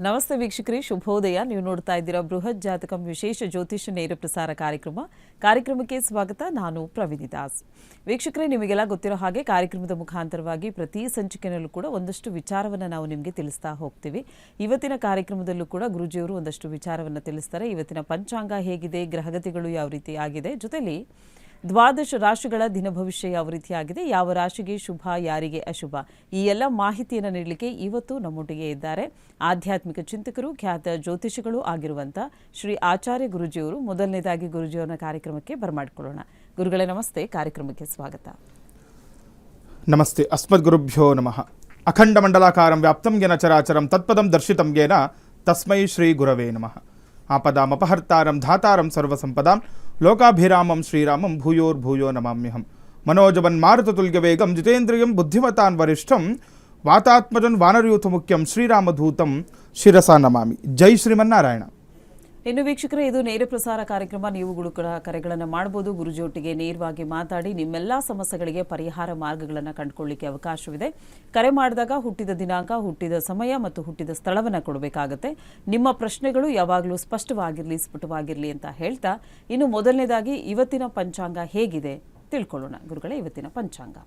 ನಮಸ್ತೆ ವೀಕ್ಷಕರೇ, ಶುಭೋದಯ. ನೀವು ನೋಡ್ತಾ ಇದ್ದೀರಾ ಬೃಹತ್ ಜಾತಕಂ ವಿಶೇಷ ಜ್ಯೋತಿಷ್ಯ ನೇರ ಪ್ರಸಾರ ಕಾರ್ಯಕ್ರಮಕ್ಕೆ ಸ್ವಾಗತ. ನಾನು ಪ್ರವಿಧಿ ದಾಸ್. ವೀಕ್ಷಕರೇ, ನಿಮಗೆಲ್ಲ ಗೊತ್ತಿರೋ ಹಾಗೆ ಕಾರ್ಯಕ್ರಮದ ಮುಖಾಂತರವಾಗಿ ಪ್ರತಿ ಸಂಚಿಕೆಯಲ್ಲೂ ಕೂಡ ಒಂದಷ್ಟು ವಿಚಾರವನ್ನು ನಾವು ನಿಮಗೆ ತಿಳಿಸ್ತಾ ಹೋಗ್ತೀವಿ. ಇವತ್ತಿನ ಕಾರ್ಯಕ್ರಮದಲ್ಲೂ ಕೂಡ ಗುರುಜಿಯವರು ಒಂದಷ್ಟು ವಿಚಾರವನ್ನು ತಿಳಿಸ್ತಾರೆ. ಇವತ್ತಿನ ಪಂಚಾಂಗ ಹೇಗಿದೆ, ಗ್ರಹಗತಿಗಳು ಯಾವ ರೀತಿ ಆಗಿದೆ, ಜೊತೆಲಿ 12 ರಾಶಿಗಳ ದಿನ ಭವಿಷ್ಯ ಯಾವ ರೀತಿಯಾಗಿದೆ, ಯಾವ ರಾಶಿಗೆ ಶುಭ, ಯಾರಿಗೆ ಅಶುಭ, ಈ ಎಲ್ಲ ಮಾಹಿತಿಯನ್ನು ನೀಡಲಿಕ್ಕೆ ಇವತ್ತು ನಮ್ಮೊಟ್ಟಿಗೆ ಇದ್ದಾರೆ ಆಧ್ಯಾತ್ಮಿಕ ಚಿಂತಕರು, ಖ್ಯಾತ ಜ್ಯೋತಿಷಿಗಳು ಆಗಿರುವಂಥ ಶ್ರೀ ಆಚಾರ್ಯ ಗುರುಜಿಯವರು. ಮೊದಲನೇದಾಗಿ ಗುರುಜಿಯವರ ಕಾರ್ಯಕ್ರಮಕ್ಕೆ ಬರಮಾಡಿಕೊಳ್ಳೋಣ. ಗುರುಗಳೇ ನಮಸ್ತೆ, ಕಾರ್ಯಕ್ರಮಕ್ಕೆ ಸ್ವಾಗತ. ನಮಸ್ತೆ. ಅಸ್ಮದ್ ಗುರುಭ್ಯೋ ನಮಃ. ಅಖಂಡ ಮಂಡಲಾಕಾರಂ ವ್ಯಾಪ್ತಂ ಯೇನ ಚರಾಚರಂ ತತ್ಪದಂ ದರ್ಶಿತಂ ಯೇನ ತಸ್ಮೈ ಶ್ರೀ ಗುರವೇ ನಮಃ. ಆಪದಾಮಪಹರ್ತಾರಂ ಧಾತಾರಂ ಸರ್ವಸಂಪದಾಂ ಲೋಕಾಭಿರಾಮಂ ಶ್ರೀರಾಮಂ ಭೂಯೋರ್ಭೂಯೋ ನಮಾಮ್ಯಹಂ. ಮನೋಜವನ್ ಮಾರುತತುಲ್ಯ ವೇಗಂ ಜಿತೇಂದ್ರಿಯಂ ಬುದ್ಧಿಮತಾನ್ ವರಿಷ್ಠಂ ವಾತಾತ್ಮಜನ್ ವಾನರಯೂಥ ಮುಖ್ಯಂ ಶ್ರೀರಾಮಧೂತಂ ಶಿರಸಾ ನಮಾಮಿ. ಜೈ ಶ್ರೀಮನ್ನಾರಾಯಣ. ಇನ್ನು ವೀಕ್ಷಕರೇ, ಇದು ನೇರ ಪ್ರಸಾರ ಕಾರ್ಯಕ್ರಮ. ನೀವುಗಳು ಕೂಡ ಕರೆಗಳನ್ನು ಮಾಡಬಹುದು. ಗುರುಜಿಯೊಟ್ಟಿಗೆ ನೇರವಾಗಿ ಮಾತಾಡಿ ನಿಮ್ಮೆಲ್ಲ ಸಮಸ್ಯೆಗಳಿಗೆ ಪರಿಹಾರ ಮಾರ್ಗಗಳನ್ನು ಕಂಡುಕೊಳ್ಳಿಕ್ಕೆ ಅವಕಾಶವಿದೆ. ಕರೆ ಮಾಡಿದಾಗ ಹುಟ್ಟಿದ ದಿನಾಂಕ, ಹುಟ್ಟಿದ ಸಮಯ ಮತ್ತು ಹುಟ್ಟಿದ ಸ್ಥಳವನ್ನು ಕೊಡಬೇಕಾಗತ್ತೆ. ನಿಮ್ಮ ಪ್ರಶ್ನೆಗಳು ಯಾವಾಗಲೂ ಸ್ಪಷ್ಟವಾಗಿರಲಿ, ಸ್ಫುಟವಾಗಿರಲಿ ಅಂತ ಹೇಳ್ತಾ, ಇನ್ನು ಮೊದಲನೇದಾಗಿ ಇವತ್ತಿನ ಪಂಚಾಂಗ ಹೇಗಿದೆ ತಿಳ್ಕೊಳ್ಳೋಣ. ಗುರುಗಳೇ, ಇವತ್ತಿನ ಪಂಚಾಂಗ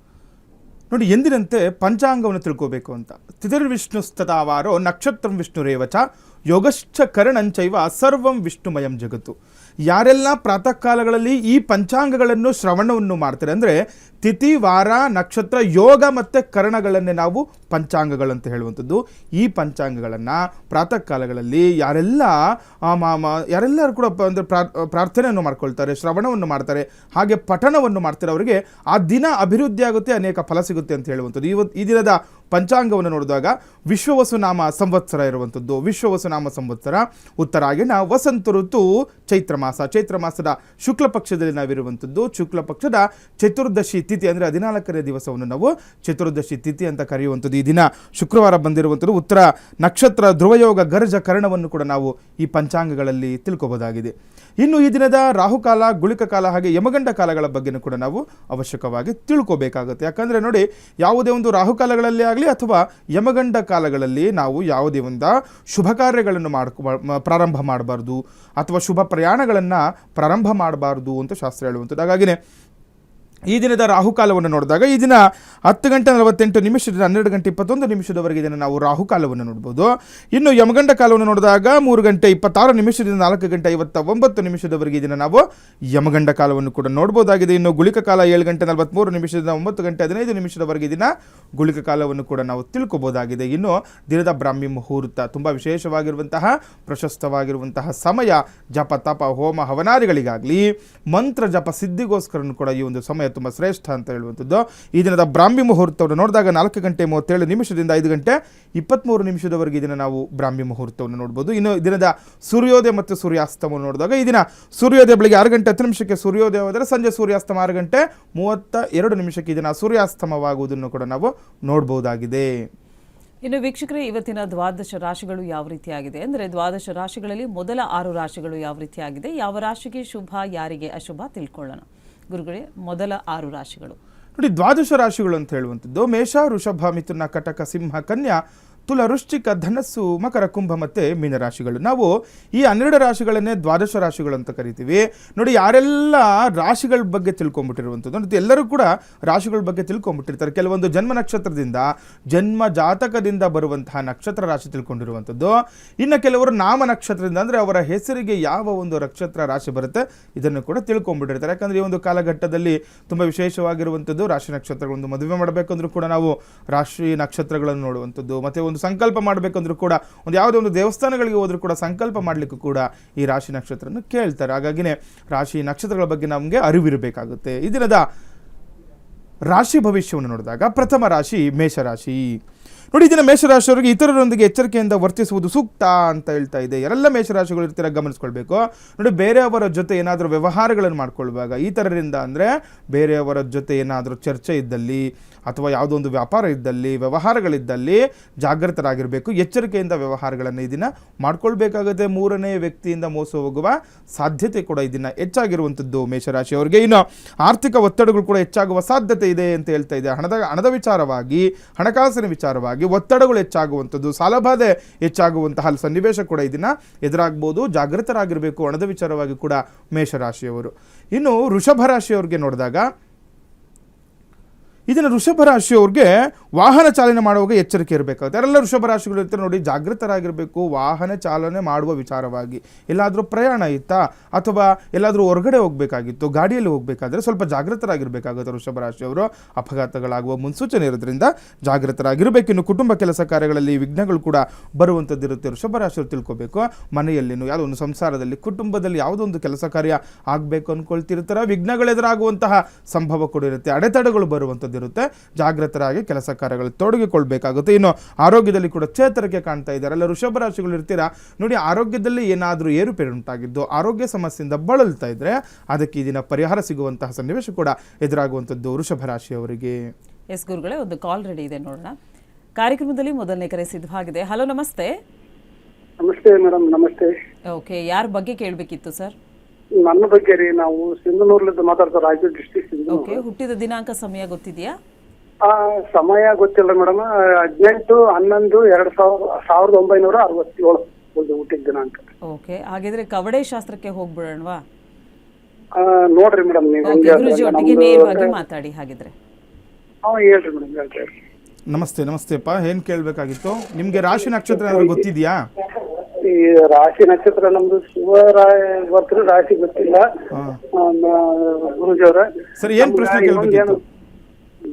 ನೋಡಿ, ಎಂದಿನಂತೆ ಪಂಚಾಂಗವನ್ನು ತಿಳ್ಕೋಬೇಕು ಅಂತ. ತಿಥಿರ್ವಿಷ್ಣುಸ್ತತಾವಾರೋ ನಕ್ಷತ್ರಂ ವಿಷ್ಣುರೇವಚ ಯೋಗಶ್ಚ ಕರಣಂಚೈವ ಸರ್ವಂ ವಿಷ್ಣುಮಯಂ ಜಗತ್ತು. ಯಾರೆಲ್ಲ ಪ್ರಾತಃ ಕಾಲಗಳಲ್ಲಿ ಈ ಪಂಚಾಂಗಗಳನ್ನು ಶ್ರವಣವನ್ನು ಮಾಡ್ತಾರೆ, ಅಂದರೆ ತಿಥಿ, ವಾರ, ನಕ್ಷತ್ರ, ಯೋಗ ಮತ್ತು ಕರಣಗಳನ್ನೇ ನಾವು ಪಂಚಾಂಗಗಳಂತ ಹೇಳುವಂಥದ್ದು. ಈ ಪಂಚಾಂಗಗಳನ್ನು ಪ್ರಾತಃ ಕಾಲಗಳಲ್ಲಿ ಯಾರೆಲ್ಲರೂ ಕೂಡ ಅಂದರೆ ಪ್ರಾರ್ಥನೆಯನ್ನು ಮಾಡ್ಕೊಳ್ತಾರೆ, ಶ್ರವಣವನ್ನು ಮಾಡ್ತಾರೆ, ಹಾಗೆ ಪಠಣವನ್ನು ಮಾಡ್ತಾರೆ, ಅವರಿಗೆ ಆ ದಿನ ಅಭಿವೃದ್ಧಿ ಆಗುತ್ತೆ, ಅನೇಕ ಫಲ ಸಿಗುತ್ತೆ ಅಂತ ಹೇಳುವಂಥದ್ದು. ಈ ದಿನದ ಪಂಚಾಂಗವನ್ನು ನೋಡಿದಾಗ ವಿಶ್ವವಸುನಾಮ ಸಂವತ್ಸರ ಇರುವಂಥದ್ದು. ವಿಶ್ವವಸುನಾಮ ಸಂವತ್ಸರ ಉತ್ತರಾಯಣ, ವಸಂತ ಋತು, ಚೈತ್ರ ಮಾಸದ ಶುಕ್ಲ ಪಕ್ಷದಲ್ಲಿ ನಾವಿರುವಂಥದ್ದು. ಶುಕ್ಲ ಪಕ್ಷದ ಚತುರ್ದಶಿ ತಿಥಿ, ಅಂದರೆ 14ನೇ ದಿವಸವನ್ನು ನಾವು ಚತುರ್ದಶಿ ತಿಥಿ ಅಂತ ಕರೆಯುವಂಥದ್ದು. ಈ ದಿನ ಶುಕ್ರವಾರ ಬಂದಿರುವಂಥದ್ದು. ಉತ್ತರ ನಕ್ಷತ್ರ, ಧ್ರುವಯೋಗ, ಗರ್ಜ ಕರಣವನ್ನು ಕೂಡ ನಾವು ಈ ಪಂಚಾಂಗಗಳಲ್ಲಿ ತಿಳ್ಕೋಬಹುದಾಗಿದೆ. ಇನ್ನು ಈ ದಿನದ ರಾಹುಕಾಲ, ಗುಳಿಕ ಕಾಲ ಹಾಗೆ ಯಮಗಂಡ ಕಾಲಗಳ ಬಗ್ಗೆನೂ ಕೂಡ ನಾವು ಅವಶ್ಯಕವಾಗಿ ತಿಳ್ಕೋಬೇಕಾಗುತ್ತೆ. ಯಾಕಂದರೆ ನೋಡಿ, ಯಾವುದೇ ಒಂದು ರಾಹುಕಾಲಗಳಲ್ಲಿ ಆಗಲಿ ಅಥವಾ ಯಮಗಂಡ ಕಾಲಗಳಲ್ಲಿ ನಾವು ಯಾವುದೇ ಒಂದು ಶುಭ ಕಾರ್ಯಗಳನ್ನು ಪ್ರಾರಂಭ ಮಾಡಬಾರ್ದು ಅಥವಾ ಶುಭ ಪ್ರಯಾಣಗಳನ್ನು ಪ್ರಾರಂಭ ಮಾಡಬಾರ್ದು ಅಂತ ಶಾಸ್ತ್ರ ಹೇಳುವಂಥದ್ದು. ಹಾಗಾಗಿನೇ ಈ ದಿನದ ರಾಹುಕಾಲವನ್ನು ನೋಡಿದಾಗ ಈ ದಿನ 10:48 12:21 ಇದನ್ನು ನಾವು ರಾಹುಕಾಲವನ್ನು ನೋಡ್ಬೋದು. ಇನ್ನು ಯಮಗಂಡ ಕಾಲವನ್ನು ನೋಡಿದಾಗ 3:26 4:59 ಇದನ್ನು ನಾವು ಯಮಗಂಡ ಕಾಲವನ್ನು ಕೂಡ ನೋಡ್ಬೋದಾಗಿದೆ. ಇನ್ನು ಗುಳಿಕ ಕಾಲ 7:43 9:15 ದಿನ ಗುಳಿಕ ಕಾಲವನ್ನು ಕೂಡ ನಾವು ತಿಳ್ಕೊಬೋದಾಗಿದೆ. ಇನ್ನು ದಿನದ ಬ್ರಾಹ್ಮಿ ಮುಹೂರ್ತ ತುಂಬ ವಿಶೇಷವಾಗಿರುವಂತಹ ಪ್ರಶಸ್ತವಾಗಿರುವಂತಹ ಸಮಯ. ಜಪ, ತಪ, ಹೋಮ, ಹವನಾದಿಗಳಿಗಾಗಲಿ ಮಂತ್ರ ಜಪ ಸಿದ್ಧಿಗೋಸ್ಕರ ಕೂಡ ಈ ಒಂದು ಸಮಯ ತುಂಬ ಶ್ರೇಷ್ಠ ಅಂತ ಹೇಳುವಂಥದ್ದು. ಈ ದಿನದ ಬ್ರಾಹ್ಮಿ ಮುಹೂರ್ತವನ್ನು ನೋಡಿದಾಗ 4:37 5:23 ಇದನ್ನು ನಾವು ಬ್ರಾಹ್ಮಿ ಮುಹೂರ್ತವನ್ನು ನೋಡ್ಬೋದು. ಇನ್ನು ದಿನದ ಸೂರ್ಯೋದಯ ಮತ್ತು ಸೂರ್ಯಾಸ್ತಮವನ್ನು ನೋಡಿದಾಗ ಈ ದಿನ ಸೂರ್ಯೋದಯ ಬೆಳಗ್ಗೆ 6:10 ಸೂರ್ಯೋದಯವಾದರೆ ಸಂಜೆ ಸೂರ್ಯಾಸ್ತಮ 6:32 ಇದನ್ನು ಸೂರ್ಯಾಸ್ತಮವಾಗುವುದನ್ನು ಕೂಡ ನಾವು ನೋಡಬಹುದಾಗಿದೆ. ಇನ್ನು ವೀಕ್ಷಕರೇ, ಇವತ್ತಿನ 12 ರಾಶಿಗಳು ಯಾವ ರೀತಿಯಾಗಿದೆ ಅಂದರೆ 12 ರಾಶಿಗಳಲ್ಲಿ ಮೊದಲ 6 ರಾಶಿಗಳು ಯಾವ ರೀತಿಯಾಗಿದೆ, ಯಾವ ರಾಶಿಗೆ ಶುಭ, ಯಾರಿಗೆ ಅಶುಭ ತಿಳ್ಕೊಳ್ಳೋಣ. ಗುರುಗಳೇ, ಮೊದಲ 6 ರಾಶಿಗಳು ನೋಡಿ. 12 ರಾಶಿಗಳು ಅಂತ ಹೇಳುವಂಥದ್ದು ಮೇಷ, ವೃಷಭ, ಮಿಥುನ, ಕಟಕ, ಸಿಂಹ, ಕನ್ಯಾ, ತುಲ, ವೃಶ್ಚಿಕ, ಧನಸ್ಸು, ಮಕರ, ಕುಂಭ ಮತ್ತು ಮೀನರಾಶಿಗಳು. ನಾವು ಈ 12 ರಾಶಿಗಳನ್ನೇ 12 ರಾಶಿಗಳು ಅಂತ ಕರಿತೀವಿ. ನೋಡಿ, ಯಾರೆಲ್ಲ ರಾಶಿಗಳ ಬಗ್ಗೆ ತಿಳ್ಕೊಂಬಿಟ್ಟಿರುವಂಥದ್ದು, ಮತ್ತು ಎಲ್ಲರೂ ಕೂಡ ರಾಶಿಗಳ ಬಗ್ಗೆ ತಿಳ್ಕೊಂಬಿಟ್ಟಿರ್ತಾರೆ. ಕೆಲವೊಂದು ಜನ್ಮ ನಕ್ಷತ್ರದಿಂದ, ಜನ್ಮ ಜಾತಕದಿಂದ ಬರುವಂತಹ ನಕ್ಷತ್ರ ರಾಶಿ ತಿಳ್ಕೊಂಡಿರುವಂಥದ್ದು. ಇನ್ನು ಕೆಲವರು ನಾಮ ನಕ್ಷತ್ರದಿಂದ, ಅಂದರೆ ಅವರ ಹೆಸರಿಗೆ ಯಾವ ಒಂದು ನಕ್ಷತ್ರ ರಾಶಿ ಬರುತ್ತೆ ಇದನ್ನು ಕೂಡ ತಿಳ್ಕೊಂಬಿಟ್ಟಿರ್ತಾರೆ. ಯಾಕಂದರೆ ಈ ಒಂದು ಕಾಲಘಟ್ಟದಲ್ಲಿ ತುಂಬ ವಿಶೇಷವಾಗಿರುವಂಥದ್ದು ರಾಶಿ ನಕ್ಷತ್ರಗಳೊಂದು ಮದುವೆ ಮಾಡಬೇಕಂದ್ರೂ ಕೂಡ ನಾವು ರಾಶಿ ನಕ್ಷತ್ರಗಳನ್ನು ನೋಡುವಂಥದ್ದು. ಮತ್ತು ಒಂದು ಸಂಕಲ್ಪ ಮಾಡಬೇಕಂದ್ರೂ ಕೂಡ, ಒಂದು ಯಾವುದೇ ಒಂದು ದೇವಸ್ಥಾನಗಳಿಗೆ ಹೋದ್ರೂ ಕೂಡ ಸಂಕಲ್ಪ ಮಾಡಲಿಕ್ಕೂ ಕೂಡ ಈ ರಾಶಿ ನಕ್ಷತ್ರನ ಕೇಳ್ತಾರೆ. ಹಾಗಾಗಿನೇ ರಾಶಿ ನಕ್ಷತ್ರಗಳ ಬಗ್ಗೆ ನಮಗೆ ಅರಿವಿರಬೇಕಾಗುತ್ತೆ. ಈ ದಿನದ ರಾಶಿ ಭವಿಷ್ಯವನ್ನು ನೋಡಿದಾಗ ಪ್ರಥಮ ರಾಶಿ ಮೇಷರಾಶಿ. ನೋಡಿ, ಇದನ್ನು ಮೇಷರಾಶಿಯವರಿಗೆ ಇತರರೊಂದಿಗೆ ಎಚ್ಚರಿಕೆಯಿಂದ ವರ್ತಿಸುವುದು ಸೂಕ್ತ ಅಂತ ಹೇಳ್ತಾ ಇದೆ. ಎಲ್ಲ ಮೇಷರಾಶಿಗಳು ಇರ್ತೀರ, ಗಮನಿಸ್ಕೊಳ್ಬೇಕು. ನೋಡಿ, ಬೇರೆಯವರ ಜೊತೆ ಏನಾದರೂ ವ್ಯವಹಾರಗಳನ್ನು ಮಾಡ್ಕೊಳ್ವಾಗ ಇತರರಿಂದ, ಅಂದರೆ ಬೇರೆಯವರ ಜೊತೆ ಏನಾದರೂ ಚರ್ಚೆ ಇದ್ದಲ್ಲಿ ಅಥವಾ ಯಾವುದೋ ಒಂದು ವ್ಯಾಪಾರ ಇದ್ದಲ್ಲಿ, ವ್ಯವಹಾರಗಳಿದ್ದಲ್ಲಿ ಜಾಗೃತರಾಗಿರಬೇಕು. ಎಚ್ಚರಿಕೆಯಿಂದ ವ್ಯವಹಾರಗಳನ್ನು ಈ ದಿನ ಮಾಡ್ಕೊಳ್ಬೇಕಾಗುತ್ತೆ. ಮೂರನೇ ವ್ಯಕ್ತಿಯಿಂದ ಮೋಸ ಹೋಗುವ ಸಾಧ್ಯತೆ ಕೂಡ ಈ ದಿನ ಹೆಚ್ಚಾಗಿರುವಂಥದ್ದು ಮೇಷರಾಶಿಯವರಿಗೆ. ಇನ್ನು ಆರ್ಥಿಕ ಒತ್ತಡಗಳು ಕೂಡ ಹೆಚ್ಚಾಗುವ ಸಾಧ್ಯತೆ ಇದೆ ಅಂತ ಹೇಳ್ತಾ ಇದೆ. ಹಣದ ವಿಚಾರವಾಗಿ, ಹಣಕಾಸಿನ ವಿಚಾರವಾಗಿ ಕಾರಣದಿಂದಾಗಿ ಒತ್ತಡಗಳು ಹೆಚ್ಚಾಗುವಂಥದ್ದು, ಸಾಲಬಾಧೆ ಹೆಚ್ಚಾಗುವಂತಹ ಸನ್ನಿವೇಶ ಕೂಡ ಇದನ್ನ ಎದುರಾಗ್ಬೋದು. ಜಾಗೃತರಾಗಿರಬೇಕು ಹಣದ ವಿಚಾರವಾಗಿ ಕೂಡ ಮೇಷರಾಶಿಯವರು. ಇನ್ನು ವೃಷಭ ರಾಶಿಯವರಿಗೆ ನೋಡಿದಾಗ ಇದನ್ನು ವೃಷಭ ರಾಶಿಯವ್ರಿಗೆ ವಾಹನ ಚಾಲನೆ ಮಾಡುವಾಗ ಎಚ್ಚರಿಕೆ ಇರಬೇಕಾಗುತ್ತೆ. ಯಾರೆಲ್ಲ ವೃಷಭ ರಾಶಿಗಳು ಇರ್ತಾರೆ ನೋಡಿ, ಜಾಗೃತರಾಗಿರಬೇಕು ವಾಹನ ಚಾಲನೆ ಮಾಡುವ ವಿಚಾರವಾಗಿ. ಎಲ್ಲಾದರೂ ಪ್ರಯಾಣ ಇತ್ತಾ ಅಥವಾ ಎಲ್ಲಾದರೂ ಹೊರಗಡೆ ಹೋಗಬೇಕಾಗಿತ್ತು, ಗಾಡಿಯಲ್ಲಿ ಹೋಗಬೇಕಾದ್ರೆ ಸ್ವಲ್ಪ ಜಾಗೃತರಾಗಿರಬೇಕಾಗುತ್ತೆ ವೃಷಭ ರಾಶಿಯವರು. ಅಪಘಾತಗಳಾಗುವ ಮುನ್ಸೂಚನೆ ಇರೋದ್ರಿಂದ ಜಾಗೃತರಾಗಿರಬೇಕು. ಇನ್ನು ಕುಟುಂಬ ಕೆಲಸ ಕಾರ್ಯಗಳಲ್ಲಿ ವಿಘ್ನಗಳು ಕೂಡ ಬರುವಂಥದ್ದು ಇರುತ್ತೆ. ವೃಷಭ ರಾಶಿಯವರು ತಿಳ್ಕೊಬೇಕು, ಮನೆಯಲ್ಲಿನೂ ಯಾವುದೋ ಒಂದು ಸಂಸಾರದಲ್ಲಿ ಕುಟುಂಬದಲ್ಲಿ ಯಾವುದೋ ಒಂದು ಕೆಲಸ ಕಾರ್ಯ ಆಗಬೇಕು ಅಂದ್ಕೊಳ್ತಿರ್ತಾರೆ, ವಿಘ್ನಗಳೆದುರಾಗುವಂತಹ ಸಂಭವ ಕೂಡ ಇರುತ್ತೆ, ಅಡೆತಡೆಗಳು ಬರುವಂಥದ್ದು ಇರುತ್ತೆ. ಜಾಗೃತರಾಗಿ ಕೆಲಸ ಕಾರ್ಯಗಳು ತೊಡಗಿಕೊಳ್ಬೇಕಾಗುತ್ತೆ. ಇನ್ನು ಆರೋಗ್ಯದಲ್ಲಿ ಕೂಡ ಚೇತರಿಕೆ ಕಾಣ್ತಾ ಇದ್ದಾರೆ. ಎಲ್ಲ ವೃಷಭ ರಾಶಿಗಳು ಇರ್ತೀರಾ ನೋಡಿ, ಆರೋಗ್ಯದಲ್ಲಿ ಏನಾದರೂ ಏರುಪೇರು ಉಂಟಾಗಿದ್ದು ಆರೋಗ್ಯ ಸಮಸ್ಯೆಯಿಂದ ಬಳಲ್ತಾ ಇದ್ರೆ ಅದಕ್ಕೆ ಈ ದಿನ ಪರಿಹಾರ ಸಿಗುವಂತಹ ಸನ್ನಿವೇಶ ಕೂಡ ಎದುರಾಗುವಂಥದ್ದು ವೃಷಭ ರಾಶಿಯವರಿಗೆ. ಎಸ್ ಗುರುಗಳೇ, ಒಂದು ಕಾಲ್ ರೆಡಿ ಇದೆ ನೋಡೋಣ. ಕಾರ್ಯಕ್ರಮದಲ್ಲಿ ಮೊದಲನೇ ಕರೆ ಸಿದ್ಧವಾಗಿದೆ. ಹಲೋ, ನಮಸ್ತೆ. ನಮಸ್ತೆ ಮೇಡಮ್. ನಮಸ್ತೆ. ಓಕೆ, ಯಾರ ಬಗ್ಗೆ ಕೇಳಬೇಕಿತ್ತು ಸರ್? ನನ್ನ ಬಗ್ಗೆ ರೀ, ನಾವು ಸಿಂಧನೂರ್ಲಿಂದ ಮಾತಾಡ್ತಾರೆ, ರಾಯಚೂರು ಡಿಸ್ಟ್ರಿಕ್ಟ್. ಓಕೆ, ಹುಟ್ಟಿದ ದಿನಾಂಕ ಸಮಯ ಗೊತ್ತಿದೆಯಾ? ಸಮಯ ಗೊತ್ತಿಲ್ಲ ಮೇಡಮ್. 18/11/1967 ಹುಟ್ಟಿದ ದಿನಾಂಕ. ಓಕೆ, ಹಾಗಿದ್ರೆ ಕವಡೆ ಶಾಸ್ತ್ರಕ್ಕೆ ಹೋಗ್ಬಿಡೋಣವಾ? ನೋಡ್ರಿ ಮೇಡಮ್, ನೀವು ಗುರುಜಿ ಒಟ್ಟಿಗೆ ನೇರವಾಗಿ ಮಾತಾಡಿ ಹಾಗಿದ್ರೆ. ಹೇಳ್ರಿ ಮೇಡಮ್, ಹೇಳ್ರಿ. ನಮಸ್ತೆ. ನಮಸ್ತೆಪ್ಪ, ಏನ್ ಕೇಳಬೇಕಾಗಿತ್ತು? ನಿಮ್ಗೆ ರಾಶಿ ನಕ್ಷತ್ರ ಏನಾದ್ರು ಗೊತ್ತಿದೆಯಾ? ಈ ರಾಶಿ ನಕ್ಷತ್ರ ನಮ್ದು ಶಿವರಾಯ ಬರ್ತಾರೆ, ರಾಶಿ ಗೊತ್ತಿಲ್ಲ ಗುರುಜಿ ಅವ್ರ. ಸರಿ, ಏನ್ ಪ್ರಶ್ನೆ ಕೇಳಬೇಕಿತ್ತು?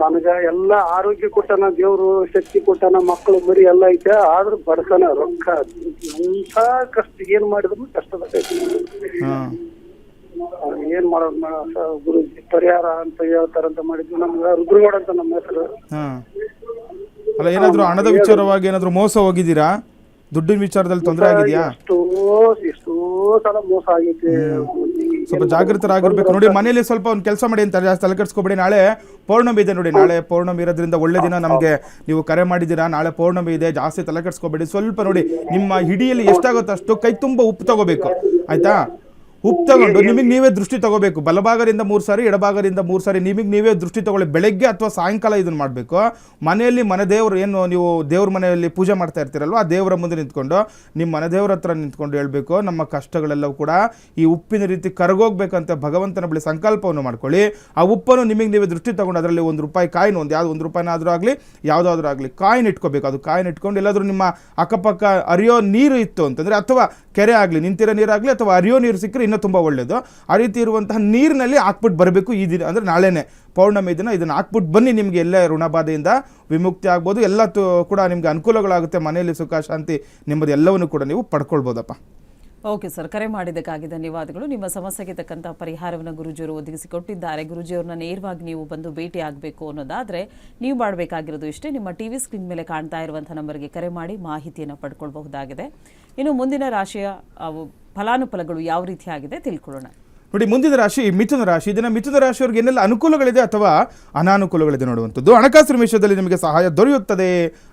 ನನಗ ಎಲ್ಲ ಆರೋಗ್ಯ ಕೊಟ್ಟನ, ದೇವ್ರು ಶಕ್ತಿ ಕೊಟ್ಟನ, ಮಕ್ಕಳು ಮರಿ ಎಲ್ಲ ಐತೆ, ಆದ್ರೂ ಬಡತನ, ರೊಕ್ಕ ಅಂತ ಕಷ್ಟ ಏನ್ ಮಾಡಿದ್ರು ಕಷ್ಟದ ಏನ್ ಮಾಡೋದು ಗುರುಜಿ, ಪರಿಹಾರ ಅಂತ ಹೇಳ್ತಾರಂತ ಮಾಡಿದ್ವಿ. ನಮ್ಗ ರುದ್ರಗೌಡ ಅಂತ ನಮ್ಮ ಹೆಸರು. ಅಲ್ಲ, ಏನಾದ್ರು ಹಣದ ವಿಚಾರವಾಗಿ ಏನಾದ್ರು ಮೋಸ ಹೋಗಿದ್ದೀರಾ? ದುಡ್ಡಿನ ವಿಚಾರದಲ್ಲಿ ತೊಂದರೆ ಆಗಿದೆಯಾ? ಎಷ್ಟೋ ಸಲ ಮೋಸ ಆಗೈತೆ. ಸ್ವಲ್ಪ ಜಾಗೃತರಾಗಿರ್ಬೇಕು ನೋಡಿ. ಮನೇಲಿ ಸ್ವಲ್ಪ ಒಂದು ಕೆಲಸ ಮಾಡಿ ಅಂತ ಜಾಸ್ತಿ ತಲೆ ಕೆಡಿಸ್ಕೊಬೇಡಿ. ನಾಳೆ ಪೌರ್ಣಮಿ ಇದೆ ನೋಡಿ, ನಾಳೆ ಪೌರ್ಣಮಿ ಇರೋದ್ರಿಂದ ಒಳ್ಳೆ ದಿನ. ನಮಗೆ ನೀವು ಕರೆ ಮಾಡಿದ್ದೀರಾ, ನಾಳೆ ಪೌರ್ಣಮಿ ಇದೆ, ಜಾಸ್ತಿ ತಲೆ ಕೆಡಿಸ್ಕೊಬೇಡಿ. ಸ್ವಲ್ಪ ನೋಡಿ, ನಿಮ್ಮ ಹಿಡಿಯಲ್ಲಿ ಎಷ್ಟಾಗುತ್ತೋ ಅಷ್ಟು ಕೈ ತುಂಬ ಉಪ್ಪು ತಗೋಬೇಕು, ಆಯ್ತಾ? ಉಪ್ಪು ತಗೊಂಡು ನಿಮಗೆ ನೀವೇ ದೃಷ್ಟಿ ತಗೋಬೇಕು. ಬಲಭಾಗದಿಂದ 3 ಸಾರಿ, ಎಡಭಾಗದಿಂದ 3 ಸಾರಿ ನಿಮಗೆ ನೀವೇ ದೃಷ್ಟಿ ತಗೊಳ್ಳಿ. ಬೆಳಗ್ಗೆ ಅಥವಾ ಸಾಯಂಕಾಲ ಇದನ್ನು ಮಾಡಬೇಕು. ಮನೆಯಲ್ಲಿ ಮನೆ ದೇವರು ಏನು ನೀವು ದೇವ್ರ ಮನೆಯಲ್ಲಿ ಪೂಜೆ ಮಾಡ್ತಾ ಇರ್ತೀರಲ್ವ, ಆ ದೇವರ ಮುಂದೆ ನಿಂತ್ಕೊಂಡು ನಿಮ್ಮ ಮನೆ ದೇವ್ರ ಹತ್ರ ನಿಂತ್ಕೊಂಡು ಹೇಳ್ಬೇಕು, ನಮ್ಮ ಕಷ್ಟಗಳೆಲ್ಲವೂ ಕೂಡ ಈ ಉಪ್ಪಿನ ರೀತಿ ಕರಗೋಗ್ಬೇಕಂತ ಭಗವಂತನ ಬಳಿ ಸಂಕಲ್ಪವನ್ನು ಮಾಡ್ಕೊಳ್ಳಿ. ಆ ಉಪ್ಪನ್ನು ನಿಮಗೆ ನೀವೇ ದೃಷ್ಟಿ ತಗೊಂಡು ಅದರಲ್ಲಿ ₹1 ಕಾಯಿನ್, ಯಾವ್ದು ₹1 ಆಗಲಿ ಯಾವುದಾದ್ರೂ ಆಗಲಿ ಕಾಯಿನ್ ಇಟ್ಕೋಬೇಕು. ಅದು ಕಾಯಿನ್ ಇಟ್ಕೊಂಡು ಎಲ್ಲಾದರೂ ನಿಮ್ಮ ಅಕ್ಕಪಕ್ಕ ಹರಿಯೋ ನೀರು ಇತ್ತು ಅಂತಂದರೆ, ಅಥವಾ ಕೆರೆ ಆಗಲಿ, ನಿಂತಿರೋ ನೀರಾಗಲಿ, ಅಥವಾ ಹರಿಯೋ ನೀರು ಸಿಕ್ಕರೆ ಇನ್ನೂ ತುಂಬ ಒಳ್ಳೆಯದು. ಆ ರೀತಿ ಇರುವಂತಹ ನೀರಿನಲ್ಲಿ ಹಾಕ್ಬಿಟ್ಟು ಬರಬೇಕು. ಈ ದಿನ ಅಂದರೆ ನಾಳೆನೇ ಪೌರ್ಣಮಿ ದಿನ ಇದನ್ನು ಹಾಕ್ಬಿಟ್ಟು ಬನ್ನಿ. ನಿಮಗೆ ಎಲ್ಲ ಋಣಬಾಧೆಯಿಂದ ವಿಮುಕ್ತಿ ಆಗ್ಬೋದು, ಎಲ್ಲ ಕೂಡ ನಿಮಗೆ ಅನುಕೂಲಗಳಾಗುತ್ತೆ. ಮನೆಯಲ್ಲಿ ಸುಖ ಶಾಂತಿ ನೆಮ್ಮದಿ ಎಲ್ಲವನ್ನು ಕೂಡ ನೀವು ಪಡ್ಕೊಳ್ಬೋದಪ್ಪ. ಓಕೆ ಸರ್, ಕರೆ ಮಾಡಿದ್ದಕ್ಕಾಗಿ ಧನ್ಯವಾದಗಳು. ನಿಮ್ಮ ಸಮಸ್ಯೆಗೆ ತಕ್ಕಂಥ ಪರಿಹಾರವನ್ನು ಗುರುಜಿಯವರು ಒದಗಿಸಿಕೊಟ್ಟಿದ್ದಾರೆ. ಗುರುಜಿಯವ್ರನ್ನ ನೇರವಾಗಿ ನೀವು ಬಂದು ಭೇಟಿ ಆಗಬೇಕು ಅನ್ನೋದಾದರೆ ನೀವು ಮಾಡಬೇಕಾಗಿರೋದು ಇಷ್ಟೇ, ನಿಮ್ಮ ಟಿವಿ ಸ್ಕ್ರೀನ್ ಮೇಲೆ ಕಾಣ್ತಾ ಇರುವಂಥ ನಂಬರ್ಗೆ ಕರೆ ಮಾಡಿ ಮಾಹಿತಿಯನ್ನು ಪಡ್ಕೊಳ್ಬಹುದಾಗಿದೆ. ಇನ್ನು ಮುಂದಿನ ರಾಶಿಯ ಫಲಾನುಫಲಗಳು ಯಾವ ರೀತಿಯಾಗಿದೆ ತಿಳ್ಕೊಳ್ಳೋಣ. ನೋಡಿ, ಮುಂದಿನ ರಾಶಿ ಮಿಥುನ ರಾಶಿ. ಇದನ್ನು ಮಿಥುನ ರಾಶಿಯವ್ರಿಗೆ ಏನೆಲ್ಲ ಅನುಕೂಲಗಳಿದೆ ಅಥವಾ ಅನಾನುಕೂಲಗಳಿದೆ ನೋಡುವಂಥದ್ದು. ಹಣಕಾಸಿನ ವಿಷಯದಲ್ಲಿ ನಿಮಗೆ ಸಹಾಯ ದೊರೆಯುತ್ತದೆ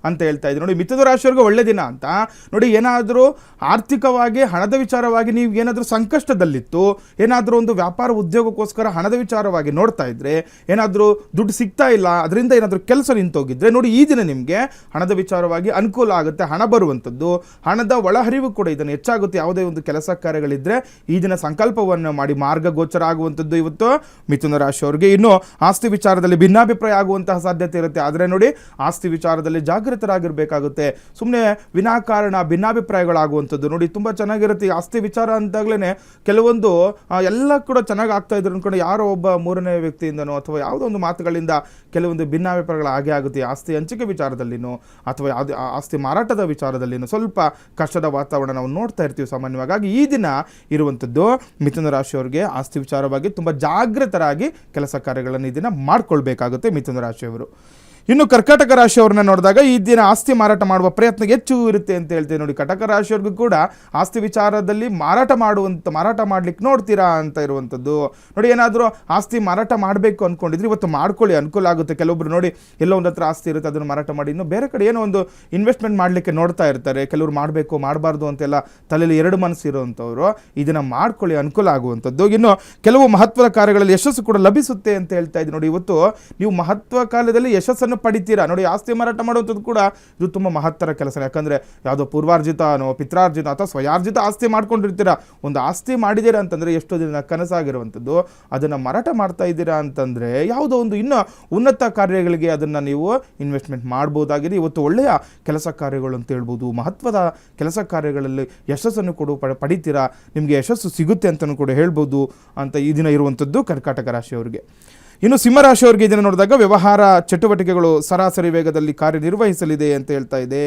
ಅಂತ ಹೇಳ್ತಾ ಇದ್ದೀನಿ. ನೋಡಿ, ಮಿಥುನ ರಾಶಿಯವ್ರಿಗೆ ಒಳ್ಳೆ ದಿನ ಅಂತ ನೋಡಿ. ಏನಾದರೂ ಆರ್ಥಿಕವಾಗಿ ಹಣದ ವಿಚಾರವಾಗಿ ನೀವು ಏನಾದರೂ ಸಂಕಷ್ಟದಲ್ಲಿತ್ತು, ಏನಾದರೂ ಒಂದು ವ್ಯಾಪಾರ ಉದ್ಯೋಗಕ್ಕೋಸ್ಕರ ಹಣದ ವಿಚಾರವಾಗಿ ನೋಡ್ತಾ ಇದ್ರೆ, ಏನಾದರೂ ದುಡ್ಡು ಸಿಗ್ತಾ ಇಲ್ಲ, ಅದರಿಂದ ಏನಾದರೂ ಕೆಲಸ ನಿಂತೋಗಿದ್ರೆ ನೋಡಿ, ಈ ದಿನ ನಿಮಗೆ ಹಣದ ವಿಚಾರವಾಗಿ ಅನುಕೂಲ ಆಗುತ್ತೆ, ಹಣ ಬರುವಂಥದ್ದು, ಹಣದ ಒಳಹರಿವು ಕೂಡ ಇದನ್ನು ಹೆಚ್ಚಾಗುತ್ತೆ. ಯಾವುದೇ ಒಂದು ಕೆಲಸ ಕಾರ್ಯಗಳಿದ್ದರೆ ಈ ದಿನ ಸಂಕಲ್ಪವನ್ನು ಮಾಡಿ ಮಾರ್ಗ ಗೋಚರ ಆಗುವಂಥದ್ದು ಇವತ್ತು ಮಿಥುನ ರಾಶಿಯವರಿಗೆ. ಇನ್ನು ಆಸ್ತಿ ವಿಚಾರದಲ್ಲಿ ಭಿನ್ನಾಭಿಪ್ರಾಯ ಆಗುವಂತಹ ಸಾಧ್ಯತೆ ಇರುತ್ತೆ. ಆದರೆ ನೋಡಿ, ಆಸ್ತಿ ವಿಚಾರದಲ್ಲಿ ಜಾಗೃತರಾಗಿರಬೇಕಾಗುತ್ತೆ. ಸುಮ್ಮನೆ ವಿನಾಕಾರಣ ಭಿನ್ನಾಭಿಪ್ರಾಯಗಳಾಗುವಂಥದ್ದು ನೋಡಿ ತುಂಬ ಚೆನ್ನಾಗಿರುತ್ತೆ. ಈ ಆಸ್ತಿ ವಿಚಾರ ಅಂತಾಗ್ಲೇ ಕೆಲವೊಂದು ಎಲ್ಲ ಕೂಡ ಚೆನ್ನಾಗಿ ಆಗ್ತಾ ಇದ್ರು ಅಂದ್ಕೊಂಡು ಯಾರೋ ಒಬ್ಬ ಮೂರನೇ ವ್ಯಕ್ತಿಯಿಂದನೋ ಅಥವಾ ಯಾವುದೋ ಒಂದು ಮಾತುಗಳಿಂದ ಕೆಲವೊಂದು ಭಿನ್ನಾಭಿಪ್ರಾಯಗಳು ಆಗೇ ಆಗುತ್ತೆ. ಆಸ್ತಿ ಹಂಚಿಕೆ ವಿಚಾರದಲ್ಲಿನೋ ಅಥವಾ ಯಾವುದೇ ಆಸ್ತಿ ಮಾರಾಟದ ವಿಚಾರದಲ್ಲಿನೋ ಸ್ವಲ್ಪ ಕಷ್ಟದ ವಾತಾವರಣ ನಾವು ನೋಡ್ತಾ ಇರ್ತೀವಿ ಸಾಮಾನ್ಯವಾಗಿ. ಈ ದಿನ ಇರುವಂಥದ್ದು ಮಿಥುನ ರಾಶಿಯವರಿಗೆ ಆಸ್ತಿ ವಿಚಾರವಾಗಿ ತುಂಬ ಜಾಗೃತರಾಗಿ ಕೆಲಸ ಕಾರ್ಯಗಳನ್ನು ಈ ದಿನ ಮಾಡ್ಕೊಳ್ಬೇಕಾಗುತ್ತೆ ಮಿಥುನ ರಾಶಿಯವರು. ಇನ್ನು ಕರ್ಕಾಟಕ ರಾಶಿಯವ್ರನ್ನ ನೋಡಿದಾಗ ಈ ದಿನ ಆಸ್ತಿ ಮಾರಾಟ ಮಾಡುವ ಪ್ರಯತ್ನ ಹೆಚ್ಚು ಇರುತ್ತೆ ಅಂತ ಹೇಳ್ತೇವೆ. ನೋಡಿ, ಕಟಕ ರಾಶಿಯವ್ರಿಗೂ ಕೂಡ ಆಸ್ತಿ ವಿಚಾರದಲ್ಲಿ ಮಾರಾಟ ಮಾಡ್ಲಿಕ್ಕೆ ನೋಡ್ತೀರಾ ಅಂತ ಇರುವಂಥದ್ದು. ನೋಡಿ, ಏನಾದರೂ ಆಸ್ತಿ ಮಾರಾಟ ಮಾಡಬೇಕು ಅಂದ್ಕೊಂಡಿದ್ರೆ ಇವತ್ತು ಮಾಡ್ಕೊಳ್ಳಿ, ಅನುಕೂಲ ಆಗುತ್ತೆ. ಕೆಲವೊಬ್ರು ನೋಡಿ, ಎಲ್ಲೋ ಒಂದು ಹತ್ರ ಆಸ್ತಿ ಇರುತ್ತೆ, ಅದನ್ನು ಮಾರಾಟ ಮಾಡಿ ಇನ್ನು ಬೇರೆ ಕಡೆ ಏನೋ ಒಂದು ಇನ್ವೆಸ್ಟ್ಮೆಂಟ್ ಮಾಡಲಿಕ್ಕೆ ನೋಡ್ತಾ ಇರ್ತಾರೆ. ಕೆಲವರು ಮಾಡಬೇಕು ಮಾಡಬಾರ್ದು ಅಂತೆಲ್ಲ ತಲೆಯಲ್ಲಿ ಎರಡು ಮನಸ್ಸು ಇರುವಂಥವ್ರು ಇದನ್ನು ಮಾಡ್ಕೊಳ್ಳಿ, ಅನುಕೂಲ ಆಗುವಂಥದ್ದು. ಇನ್ನು ಕೆಲವು ಮಹತ್ವದ ಕಾರ್ಯಗಳಲ್ಲಿ ಯಶಸ್ಸು ಕೂಡ ಲಭಿಸುತ್ತೆ ಅಂತ ಹೇಳ್ತಾ ಇದ್ದೀನಿ. ನೋಡಿ, ಇವತ್ತು ನೀವು ಮಹತ್ವ ಕಾಲದಲ್ಲಿ ಯಶಸ್ಸನ್ನು ಯಶಸ್ಸನ್ನು ಪಡಿತೀರಾ. ನೋಡಿ, ಆಸ್ತಿ ಮಾರಾಟ ಮಾಡುವಂಥದ್ದು ಕೂಡ ಇದು ತುಂಬ ಮಹತ್ತರ ಕೆಲಸ. ಯಾಕಂದರೆ ಯಾವುದೋ ಪೂರ್ವಾರ್ಜಿತನೋ ಪಿತ್ರಾರ್ಜಿತ ಅಥವಾ ಸ್ವಯಾರ್ಜಿತ ಆಸ್ತಿ ಮಾಡ್ಕೊಂಡಿರ್ತೀರಾ. ಒಂದು ಆಸ್ತಿ ಮಾಡಿದ್ದೀರಾ ಅಂತಂದರೆ ಎಷ್ಟೋ ದಿನ ಕನಸಾಗಿರುವಂಥದ್ದು ಅದನ್ನು ಮಾರಾಟ ಮಾಡ್ತಾ ಇದ್ದೀರಾ ಅಂತಂದರೆ ಯಾವುದೋ ಒಂದು ಇನ್ನೂ ಉನ್ನತ ಕಾರ್ಯಗಳಿಗೆ ಅದನ್ನು ನೀವು ಇನ್ವೆಸ್ಟ್ಮೆಂಟ್ ಮಾಡ್ಬೋದಾಗಿದೆ. ಇವತ್ತು ಒಳ್ಳೆಯ ಕೆಲಸ ಕಾರ್ಯಗಳು ಅಂತ ಹೇಳ್ಬೋದು, ಮಹತ್ವದ ಕೆಲಸ ಕಾರ್ಯಗಳಲ್ಲಿ ಯಶಸ್ಸನ್ನು ಕೂಡ ಪಡಿತೀರಾ, ನಿಮಗೆ ಯಶಸ್ಸು ಸಿಗುತ್ತೆ ಅಂತಲೂ ಕೂಡ ಹೇಳ್ಬೋದು ಅಂತ ಈ ದಿನ ಇರುವಂಥದ್ದು ಕರ್ಕಾಟಕ ರಾಶಿಯವರಿಗೆ. ಇನ್ನು ಸಿಂಹರಾಶಿಯವರಿಗೆ ಇದನ್ನು ನೋಡಿದಾಗ ವ್ಯವಹಾರ ಚಟುವಟಿಕೆಗಳು ಸರಾಸರಿ ವೇಗದಲ್ಲಿ ಕಾರ್ಯನಿರ್ವಹಿಸಲಿದೆ ಅಂತ ಹೇಳ್ತಾ ಇದೆ.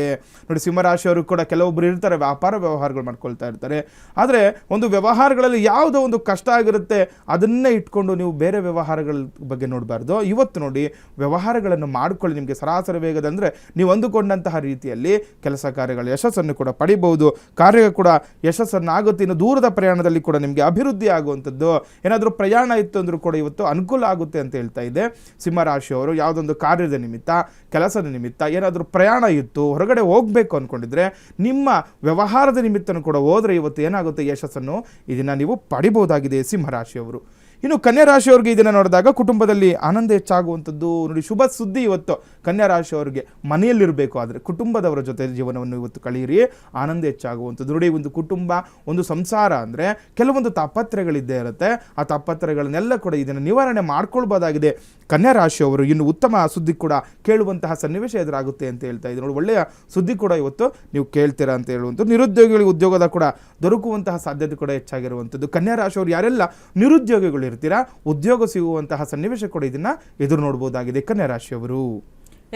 ನೋಡಿ, ಸಿಂಹರಾಶಿಯವರು ಕೂಡ ಕೆಲವೊಬ್ಬರು ಇರ್ತಾರೆ, ವ್ಯಾಪಾರ ವ್ಯವಹಾರಗಳು ಮಾಡ್ಕೊಳ್ತಾ ಇರ್ತಾರೆ. ಆದರೆ ಒಂದು ವ್ಯವಹಾರಗಳಲ್ಲಿ ಯಾವುದೋ ಒಂದು ಕಷ್ಟ ಆಗಿರುತ್ತೆ, ಅದನ್ನೇ ಇಟ್ಕೊಂಡು ನೀವು ಬೇರೆ ವ್ಯವಹಾರಗಳ ಬಗ್ಗೆ ನೋಡಬಾರ್ದು. ಇವತ್ತು ನೋಡಿ, ವ್ಯವಹಾರಗಳನ್ನು ಮಾಡ್ಕೊಳ್ಳಿ. ನಿಮಗೆ ಸರಾಸರಿ ವೇಗದ ಅಂದರೆ ನೀವು ಅಂದುಕೊಂಡಂತಹ ರೀತಿಯಲ್ಲಿ ಕೆಲಸ ಕಾರ್ಯಗಳ ಯಶಸ್ಸನ್ನು ಕೂಡ ಪಡಿಬಹುದು. ಕಾರ್ಯ ಕೂಡ ಯಶಸ್ಸನ್ನಾಗುತ್ತೆ. ಇನ್ನು ದೂರದ ಪ್ರಯಾಣದಲ್ಲಿ ಕೂಡ ನಿಮಗೆ ಅಭಿವೃದ್ಧಿ ಆಗುವಂಥದ್ದು, ಏನಾದರೂ ಪ್ರಯಾಣ ಇತ್ತು ಅಂದರೂ ಕೂಡ ಇವತ್ತು ಅನುಕೂಲ ಆಗುತ್ತೆ ಅಂತ ಹೇಳ್ತಾ ಇದೆ. ಸಿಂಹರಾಶಿಯವರು ಯಾವುದೊಂದು ಕಾರ್ಯದ ನಿಮಿತ್ತ, ಕೆಲಸದ ನಿಮಿತ್ತ ಏನಾದರೂ ಪ್ರಯಾಣ ಇತ್ತು, ಹೊರಗಡೆ ಹೋಗಬೇಕು ಅಂದ್ಕೊಂಡಿದ್ರೆ ನಿಮ್ಮ ವ್ಯವಹಾರದ ನಿಮಿತ್ತನೂ ಕೂಡ ಹೋದರೆ ಇವತ್ತು ಏನಾಗುತ್ತೆ, ಯಶಸ್ಸನ್ನು ಇದನ್ನು ನೀವು ಪಡಿಬಹುದಾಗಿದೆ ಸಿಂಹರಾಶಿಯವರು. ಇನ್ನು ಕನ್ಯಾ ರಾಶಿಯವರಿಗೆ ಇದನ್ನು ನೋಡಿದಾಗ ಕುಟುಂಬದಲ್ಲಿ ಆನಂದ ಹೆಚ್ಚಾಗುವಂಥದ್ದು. ನೋಡಿ, ಶುಭ ಸುದ್ದಿ ಇವತ್ತು ಕನ್ಯಾ ರಾಶಿಯವರಿಗೆ ಮನೆಯಲ್ಲಿರಬೇಕು, ಆದರೆ ಕುಟುಂಬದವರ ಜೊತೆ ಜೀವನವನ್ನು ಇವತ್ತು ಕಳೆಯಿರಿ, ಆನಂದ ಹೆಚ್ಚಾಗುವಂಥದ್ದು. ನೋಡಿ, ಒಂದು ಕುಟುಂಬ, ಒಂದು ಸಂಸಾರ ಅಂದರೆ ಕೆಲವೊಂದು ತಾಪತ್ರೆಗಳಿದ್ದೇ ಇರುತ್ತೆ. ಆ ತಾಪತ್ರೆಗಳನ್ನೆಲ್ಲ ಕೂಡ ಇದನ್ನು ನಿವಾರಣೆ ಮಾಡ್ಕೊಳ್ಬೋದಾಗಿದೆ ಕನ್ಯಾ ರಾಶಿಯವರು. ಇನ್ನು ಉತ್ತಮ ಸುದ್ದಿ ಕೂಡ ಕೇಳುವಂತಹ ಸನ್ನಿವೇಶ ಎದುರಾಗುತ್ತೆ ಅಂತ ಹೇಳ್ತಾ ಇದ್ದಾರೆ. ನೋಡಿ, ಒಳ್ಳೆಯ ಸುದ್ದಿ ಕೂಡ ಇವತ್ತು ನೀವು ಕೇಳ್ತೀರಾ ಅಂತ ಹೇಳುವಂಥದ್ದು. ನಿರುದ್ಯೋಗಿಗಳಿಗೆ ಉದ್ಯೋಗದ ಕೂಡ ದೊರಕುವಂತಹ ಸಾಧ್ಯತೆ ಕೂಡ ಹೆಚ್ಚಾಗಿರುವಂಥದ್ದು. ಕನ್ಯಾ ರಾಶಿಯವರು ಯಾರೆಲ್ಲ ನಿರುದ್ಯೋಗಿಗಳು ಇರ್ತೀರಾ, ಉದ್ಯೋಗ ಸಿಗುವಂತಹ ಸನ್ನಿವೇಶ ಕೂಡ ಇದನ್ನ ಎದುರು ನೋಡಬಹುದಾಗಿದೆ ಕನ್ಯಾ ರಾಶಿಯವರು.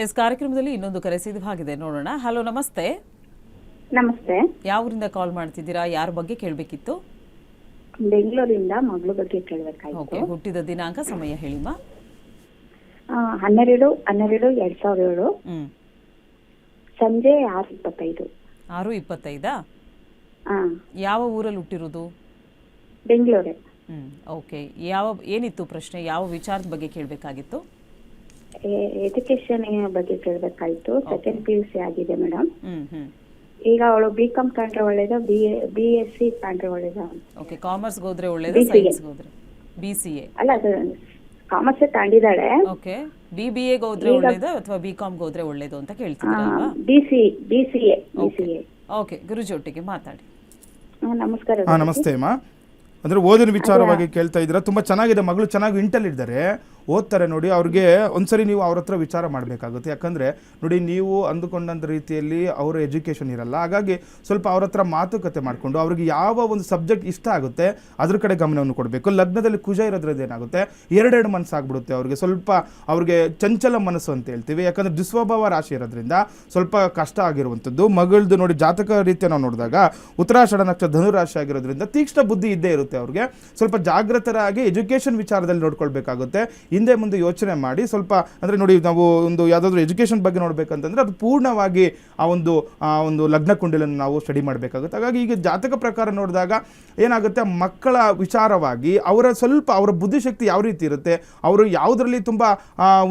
ಎಸ್, ಕಾರ್ಯಕ್ರಮದಲ್ಲಿ ಇನ್ನೊಂದು ಕರೆ ಸಿದ್ಧವಾಗಿದೆ, ನೋಡೋಣ. ಹಲೋ, ನಮಸ್ತೆ. ನಮಸ್ತೆ. ಯಾವೂರಿಂದ ಕಾಲ್ ಮಾಡ್ತಿದ್ದೀರಾ? ಯಾರ ಬಗ್ಗೆ ಕೇಳಬೇಕಿತ್ತು? ಬೆಂಗಳೂರಿಂದ ಮಗಳ ಬಗ್ಗೆ ಕೇಳಬೇಕಾಯ್ತು. ಓಕೆ, ಹುಟ್ಟಿದ ದಿನಾಂಕ, ಸಮಯ ಹೇಳಿಮ್ಮ. 12/12/2007 ಸಂಜೆ 6:25. 6:25. ಯಾವ ಊರಲ್ಲಿ ಹುಟ್ಟಿರೋದು? ಬೆಂಗಳೂರೇ. ಓಕೆ, ಏನಿತ್ತು ಪ್ರಶ್ನೆ? ಯಾವ ವಿಚಾರದ ಬಗ್ಗೆ ಕೇಳಬೇಕಾಗಿತ್ತು? ಎಜುಕೇಶನ್ ಬಗ್ಗೆ ಕೇಳಬೇಕಾಯ್ತು. ಸೆಕೆಂಡ್ PUC ಆಗಿದೆ ಮೇಡಮ್. ಈಗ ಅವಳು BCom ತಗೊಂಡ್ರೆ ಒಳ್ಳೇದ, BSc ತಗೊಂಡ್ರೆ ಒಳ್ಳೇದ? ಓಕೆ, ಕಾಮರ್ಸ್ಗೆ ಹೋದ್ರೆ ಒಳ್ಳೇದ, ಸೈನ್ಸ್ಗೆ ಹೋದ್ರೆ? BCA ಅಲ್ಲ, ಅದು ಕಾಮರ್ಸ್ ತಗೊಂಡಿದ್ದಾಳೆ. ಓಕೆ, BBAಗೆ ಹೋದ್ರೆ ಒಳ್ಳೇದ ಅಥವಾ BComಗೆ ಹೋದ್ರೆ ಒಳ್ಳೇದು ಅಂತ ಕೇಳ್ತಿದ್ದೀರಾ? BCA. ಓಕೆ, ಗುರುಜಿ ಒಟ್ಟಿಗೆ ಮಾತಾಡಿ. ನಮಸ್ಕಾರ. ನಮಸ್ತೆ ಅಮ್ಮ. ಅಂದರೆ ಓದಿನ ವಿಚಾರವಾಗಿ ಕೇಳ್ತಾ ಇದ್ದೀರಾ. ತುಂಬ ಚೆನ್ನಾಗಿದೆ, ಮಗಳು ಚೆನ್ನಾಗಿ ಇಂಟಲ್ ಇದ್ದಾರೆ, ಓದ್ತಾರೆ. ನೋಡಿ, ಅವ್ರಿಗೆ ಒಂದ್ಸರಿ ನೀವು ಅವ್ರ ಹತ್ರ ವಿಚಾರ ಮಾಡಬೇಕಾಗುತ್ತೆ. ಯಾಕಂದರೆ ನೋಡಿ, ನೀವು ಅಂದುಕೊಂಡಂಥ ರೀತಿಯಲ್ಲಿ ಅವರ ಎಜುಕೇಷನ್ ಇರಲ್ಲ. ಹಾಗಾಗಿ ಸ್ವಲ್ಪ ಅವ್ರ ಹತ್ರ ಮಾತುಕತೆ ಮಾಡಿಕೊಂಡು ಅವ್ರಿಗೆ ಯಾವ ಒಂದು ಸಬ್ಜೆಕ್ಟ್ ಇಷ್ಟ ಆಗುತ್ತೆ ಅದ್ರ ಕಡೆ ಗಮನವನ್ನು ಕೊಡಬೇಕು. ಲಗ್ನದಲ್ಲಿ ಕುಜ ಇರೋದ್ರಿಂದ ಏನಾಗುತ್ತೆ, ಎರಡೆರಡು ಮನಸ್ಸು ಆಗ್ಬಿಡುತ್ತೆ ಅವ್ರಿಗೆ. ಸ್ವಲ್ಪ ಅವ್ರಿಗೆ ಚಂಚಲ ಮನಸ್ಸು ಅಂತ ಹೇಳ್ತೀವಿ. ಯಾಕಂದರೆ ದುಸ್ವಭಾವ ರಾಶಿ ಇರೋದ್ರಿಂದ ಸ್ವಲ್ಪ ಕಷ್ಟ ಆಗಿರುವಂಥದ್ದು. ಮಗಳದು ನೋಡಿ, ಜಾತಕ ರೀತಿಯ ನಾವು ನೋಡಿದಾಗ ಉತ್ತರಾಷಾಢ ನಕ್ಷತ್ರ ಧನುರಾಶಿ ಆಗಿರೋದ್ರಿಂದ ತೀಕ್ಷ್ಣ ಬುದ್ಧಿ ಇದ್ದೇ ಇರುತ್ತೆ. ಅವ್ರಿಗೆ ಸ್ವಲ್ಪ ಜಾಗೃತರಾಗಿ ಎಜುಕೇಷನ್ ವಿಚಾರದಲ್ಲಿ ನೋಡ್ಕೊಳ್ಬೇಕಾಗುತ್ತೆ. ಹಿಂದೆ ಮುಂದೆ ಯೋಚನೆ ಮಾಡಿ ಸ್ವಲ್ಪ, ಅಂದರೆ ನೋಡಿ, ನಾವು ಒಂದು ಯಾವುದಾದ್ರೂ ಎಜುಕೇಷನ್ ಬಗ್ಗೆ ನೋಡಬೇಕಂತಂದರೆ ಅದು ಪೂರ್ಣವಾಗಿ ಆ ಒಂದು ಲಗ್ನ ಕುಂಡಲನ್ನು ನಾವು ಸ್ಟಡಿ ಮಾಡಬೇಕಾಗುತ್ತೆ. ಹಾಗಾಗಿ ಈಗ ಜಾತಕ ಪ್ರಕಾರ ನೋಡಿದಾಗ ಏನಾಗುತ್ತೆ, ಮಕ್ಕಳ ವಿಚಾರವಾಗಿ ಅವರ ಬುದ್ಧಿಶಕ್ತಿ ಯಾವ ರೀತಿ ಇರುತ್ತೆ, ಅವರು ಯಾವುದರಲ್ಲಿ ತುಂಬ